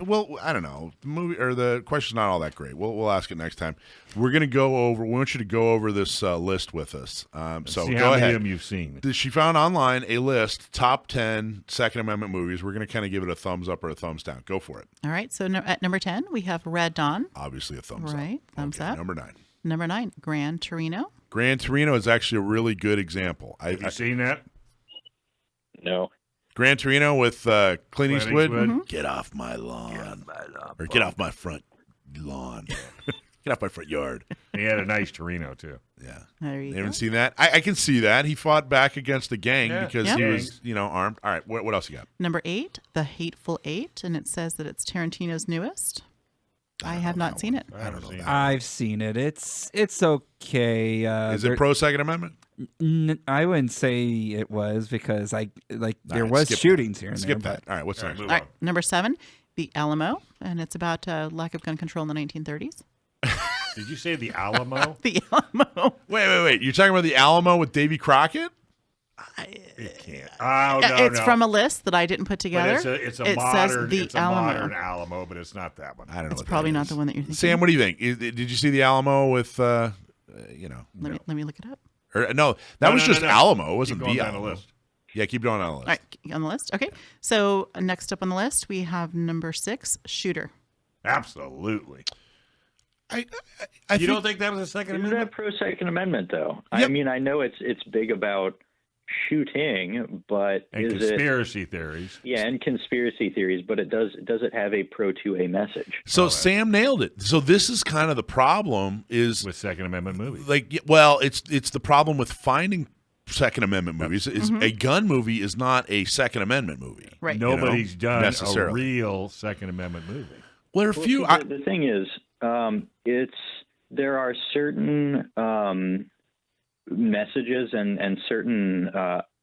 well, I don't know, the movie or the question's not all that great. We'll ask it next time. We're gonna go over. We want you to go over this list with us. So see go how many ahead. of them you've seen. She found online a list top 10 Second Amendment movies. We're gonna kind of give it a thumbs up or a thumbs down. Go for it. All right. So at number 10, we have Red Dawn. Obviously a thumbs up. Right. Thumbs up. Number 9. Number 9, Gran Torino. Gran Torino is actually a really good example. Have you seen that? No. Gran Torino with Clint Eastwood. Mm-hmm. Get off my lawn. Or get off my front lawn. Get off my front yard. He had a nice Torino, too. Yeah. There you You go. haven't seen that? I can see that. He fought back against a gang because Yeah. he was, armed. All right, what else you got? Number 8, The Hateful Eight, and it says that it's Tarantino's newest. I have not seen it. I don't know that. I've seen it. It's okay. Is it pro Second Amendment? I wouldn't say it was because there right, was skip shootings here and Skip there. that. All right, what's All next? right, All right. Number 7, The Alamo, and it's about lack of gun control in the 1930s. Did you say the Alamo? The Alamo. Wait. You're talking about the Alamo with Davy Crockett? You can't. Oh, no, It's from a list that I didn't put together. But it's a it modern, says the it's a Alamo. modern Alamo, but it's not that one. I don't know. It's what probably that not is. the one that you're thinking. Sam, what do you think? Did you see the Alamo with, Let me look it up. Or, no, that was just Alamo. It wasn't Keep going the down the Alamo. list. Yeah, keep going on the list. All right, on the list. Okay. So next up on the list, we have number 6, Shooter. Absolutely. I You don't think that was a Second Isn't Amendment? that pro-Second Amendment, though? Yep. I mean, I know it's big about shooting, but And is conspiracy theories. it? Yeah, and conspiracy theories, but does it have a pro-2A message? So Sam nailed it. So this is kind of the problem is With Second Amendment movies. like, well, it's the problem with finding Second Amendment movies. Is a gun movie is not a Second Amendment movie. Right. Nobody's done necessarily. a real Second Amendment movie. Well, Well, see, the thing is, there are certain messages and certain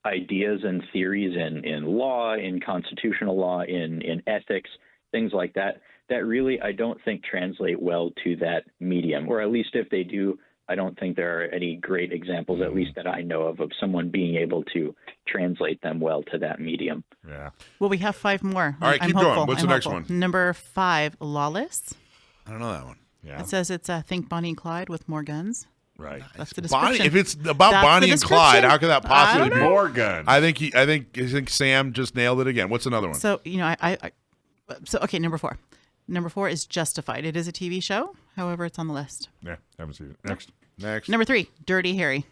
ideas and theories in law, in constitutional law, in ethics, things like that, that really I don't think translate well to that medium, or at least if they do, I don't think there are any great examples, at least that I know of someone being able to translate them well to that medium. Yeah. Well, we have 5 more. All right, I'm keep going. hopeful. What's I'm the next hopeful. one? Number 5, Lawless. I don't know that one. Yeah. It says it's Think Bonnie and Clyde with more guns. Right. That's the Bonnie, description. if it's about That's Bonnie the and Clyde, description. how could that possibly I don't be? know. More guns. I think Sam just nailed it again. What's another one? So, okay, number 4. Number 4 is Justified. It is a TV show. However, it's on the list. Yeah, haven't seen it. Next. Number 3, Dirty Harry.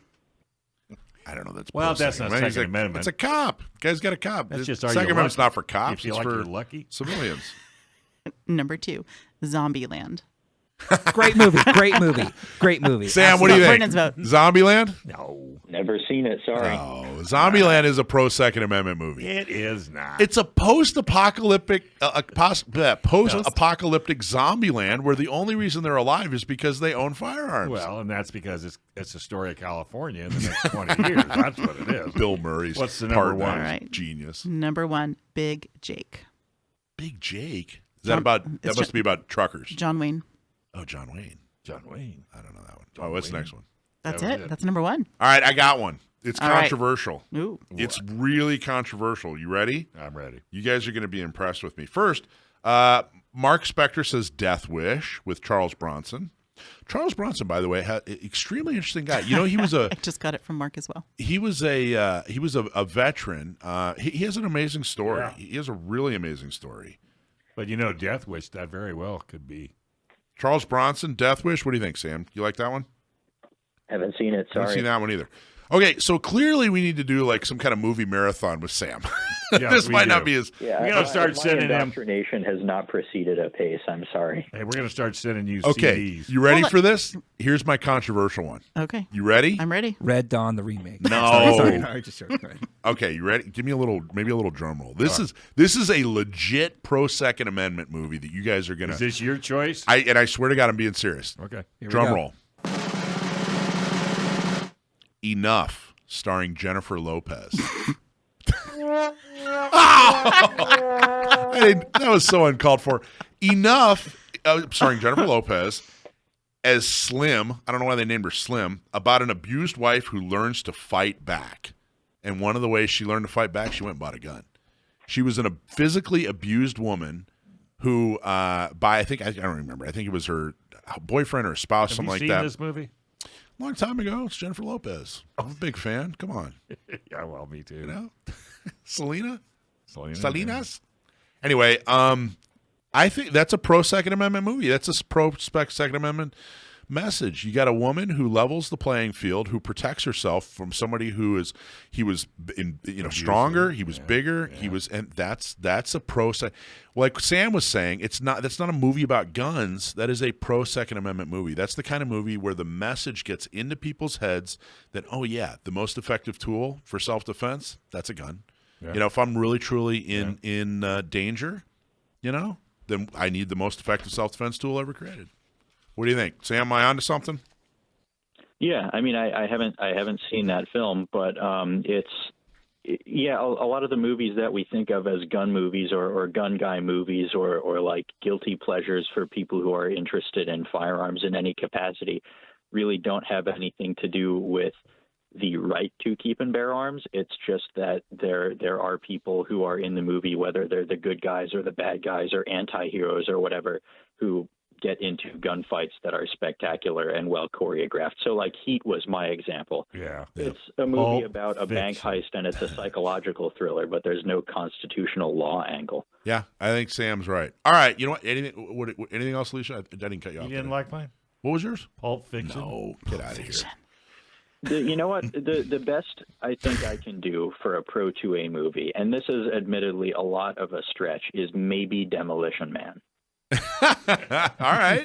I don't know. That's Well, that's not Second Second Amendment. It's a cop. Guy's got a cop. That's just, Second are you Amendment's lucky? not for cops. You feel It's like for you're lucky? civilians. Number 2, Zombieland. Great movie. Great movie. Great movie. Sam, what do you think? Brandon's vote. Zombieland? No, Never seen it, sorry. No. Zombieland is a pro-Second Amendment movie. it is not. It's a post-apocalyptic Zombieland where the only reason they're alive is because they own firearms. Well, and that's because it's a story of California in the next 20 years. That's what it is. Bill Murray's What's the number partner. one? All right. Genius. Number 1, Big Jake. Big Jake. Is that about? That it's must be about truckers. John Wayne. Oh, John Wayne. John Wayne. I don't know that one. What's the next one? That's That was it. it. That's number 1. All right, I got one. It's All right. controversial. Ooh. It's really controversial. You ready? I'm ready. You guys are going to be impressed with me. First, Mark Spector says Death Wish with Charles Bronson. Charles Bronson, by the way, had an extremely interesting guy. You know, he was I just got it from Mark as well. he was a veteran. He has an amazing story. Yeah. He has a really amazing story. But Death Wish, that very well could be. Charles Bronson, Death Wish. What do you think, Sam? You like that one? Haven't seen it, I haven't sorry. seen that one either. Okay, so clearly we need to do like some kind of movie marathon with Sam. Yeah, This we might do. not be as. Yeah, We gotta start my sending them- indoctrination has not proceeded apace. I'm sorry. Hey, we're going to start sending you Okay, CDs. you ready Well, for this? Here's my controversial one. Okay. You ready? I'm ready. Red Dawn, the remake. No. Sorry, no, just joking. Go ahead. Okay, you ready? Give me maybe a little drum roll. This is a legit pro Second Amendment movie that you guys are gonna. Is this your choice? I swear to God, I'm being serious. Okay. Here we Drum go. roll. Enough, starring Jennifer Lopez. That was so uncalled for. Enough, starring Jennifer Lopez as Slim. I don't know why they named her Slim. About an abused wife who learns to fight back. And one of the ways she learned to fight back, she went and bought a gun. She was a physically abused woman who, I don't remember. I think it was her boyfriend or spouse, Have something you like seen that. this movie? Long time ago, it's Jennifer Lopez. I'm a big fan. Come on, Yeah, well, me too. you know, Selena, Selena, Salinas. Anyway, I think that's a pro Second Amendment movie. That's a pro Second Amendment message. You got a woman who levels the playing field, who protects herself from somebody who is stronger, he was bigger, he was, and that's a pro. Like Sam was saying, that's not a movie about guns. That is a pro Second Amendment movie. That's the kind of movie where the message gets into people's heads that, oh yeah, the most effective tool for self defense, that's a gun. Yeah. If I'm really truly in danger, then I need the most effective self defense tool ever created. What do you think, Sam? Am I onto something? Yeah, I mean, I haven't seen that film, but a lot of the movies that we think of as gun movies or gun guy movies or like guilty pleasures for people who are interested in firearms in any capacity really don't have anything to do with the right to keep and bear arms. It's just that there are people who are in the movie, whether they're the good guys or the bad guys or anti-heroes or whatever, who get into gunfights that are spectacular and well choreographed. So like Heat was my example. Yeah. It's a movie about a bank heist and it's a psychological thriller, but there's no constitutional law angle. Yeah, I think Sam's right. All right, you know what? Anything else, Alicia? I didn't cut you off. You didn't like mine? What was yours? Pulp Fiction. No, get out of here. You know what? The best I think I can do for a Pro 2A movie, and this is admittedly a lot of a stretch, is maybe Demolition Man. All right.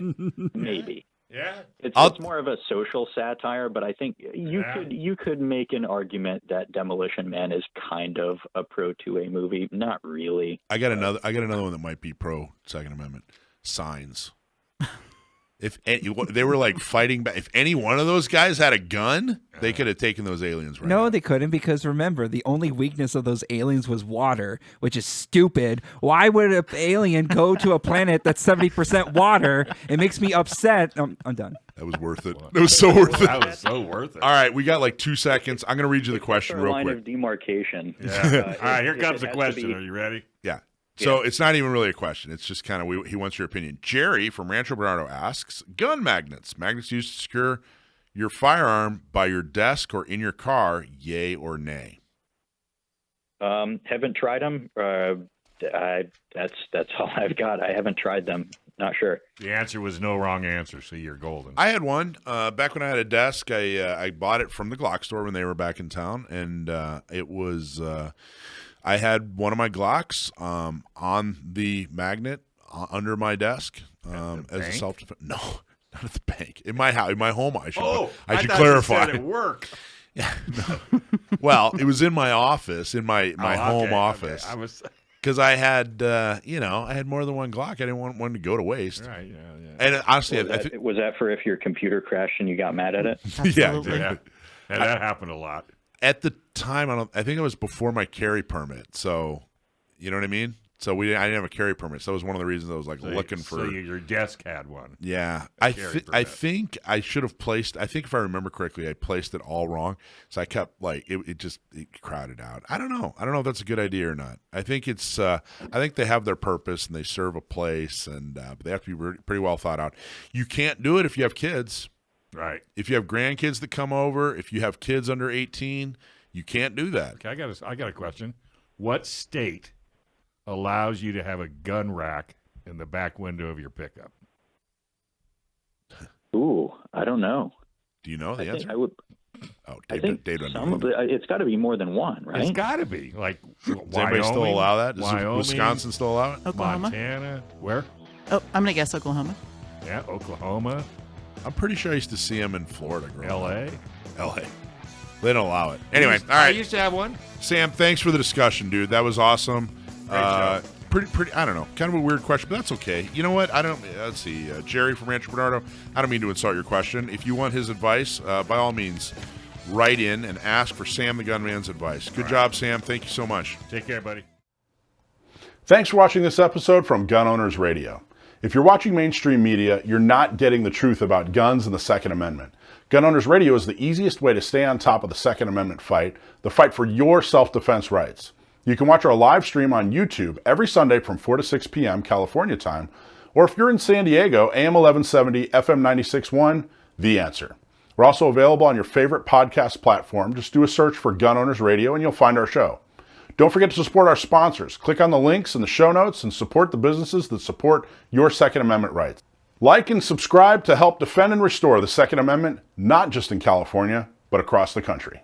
Maybe. Yeah. It's more of a social satire, but I think you could make an argument that Demolition Man is kind of a Pro 2A movie. Not really. I got another one that might be pro Second Amendment. Signs. If they were like fighting back, if any one of those guys had a gun, they could have taken those aliens right No, now. they couldn't, because remember, the only weakness of those aliens was water, which is stupid. Why would an alien go to a planet that's 70% water? It makes me upset. I'm done. That was worth it. It was so worth it. That was so worth it. All right, we got like 2 seconds. I'm going to read you the question real line quick. of demarcation. Yeah. All right, here comes the question. Are you ready? Yeah. So it's not even really a question. It's just kind of, he wants your opinion. Jerry from Rancho Bernardo asks, gun magnets. Magnets used to secure your firearm by your desk or in your car, yay or nay? Haven't tried them. That's all I've got. I haven't tried them. Not sure. The answer was no wrong answer, so you're golden. I had one. Back when I had a desk, I bought it from the Glock store when they were back in town, and it was... I had one of my Glocks on the magnet under my desk as a self-defense. No, not at the bank. In my house, in my home. I should clarify. You said at work. Yeah, no. Well, it was in my office, in my home office. I was because I had I had more than one Glock. I didn't want one to go to waste. Right. Yeah. And honestly, was that for if your computer crashed and you got mad at it? Yeah, Yeah, that happened a lot. At the time, I think it was before my carry permit. So, you know what I mean? So I didn't have a carry permit. So that was one of the reasons I was looking for. So your desk had one. Yeah, I think I should have placed. I think if I remember correctly, I placed it all wrong. So I kept it crowded out. I don't know. I don't know if that's a good idea or not. I think it's. I think they have their purpose and they serve a place, and but they have to be pretty well thought out. You can't do it if you have kids. Right. If you have grandkids that come over, if you have kids under 18, you can't do that. Okay, I got a question. What state allows you to have a gun rack in the back window of your pickup? Ooh, I don't know. Do you know the answer? I would. Oh, David, it's got to be more than one, right? It's got to be. Like, does anybody still allow that? Does Wyoming, Wisconsin still allow it? Oklahoma? Montana. Where? Oh, I'm going to guess Oklahoma. Yeah, Oklahoma. I'm pretty sure I used to see them in Florida growing up. L.A. They don't allow it. Anyway, all right. I used to have one. Sam, thanks for the discussion, dude. That was awesome. Great show. Pretty. I don't know. Kind of a weird question, but that's okay. You know what? Let's see. Jerry from Rancho Bernardo. I don't mean to insult your question. If you want his advice, by all means, write in and ask for Sam the Gunman's advice. Good job, Sam. Thank you so much. Take care, buddy. Thanks for watching this episode from Gun Owners Radio. If you're watching mainstream media, you're not getting the truth about guns and the Second Amendment. Gun Owners Radio is the easiest way to stay on top of the Second Amendment fight, the fight for your self-defense rights. You can watch our live stream on YouTube every Sunday from 4 to 6 p.m. California time, or if you're in San Diego, AM 1170, FM 96.1, The Answer. We're also available on your favorite podcast platform. Just do a search for Gun Owners Radio and you'll find our show. Don't forget to support our sponsors. Click on the links in the show notes and support the businesses that support your Second Amendment rights. Like and subscribe to help defend and restore the Second Amendment, not just in California, but across the country.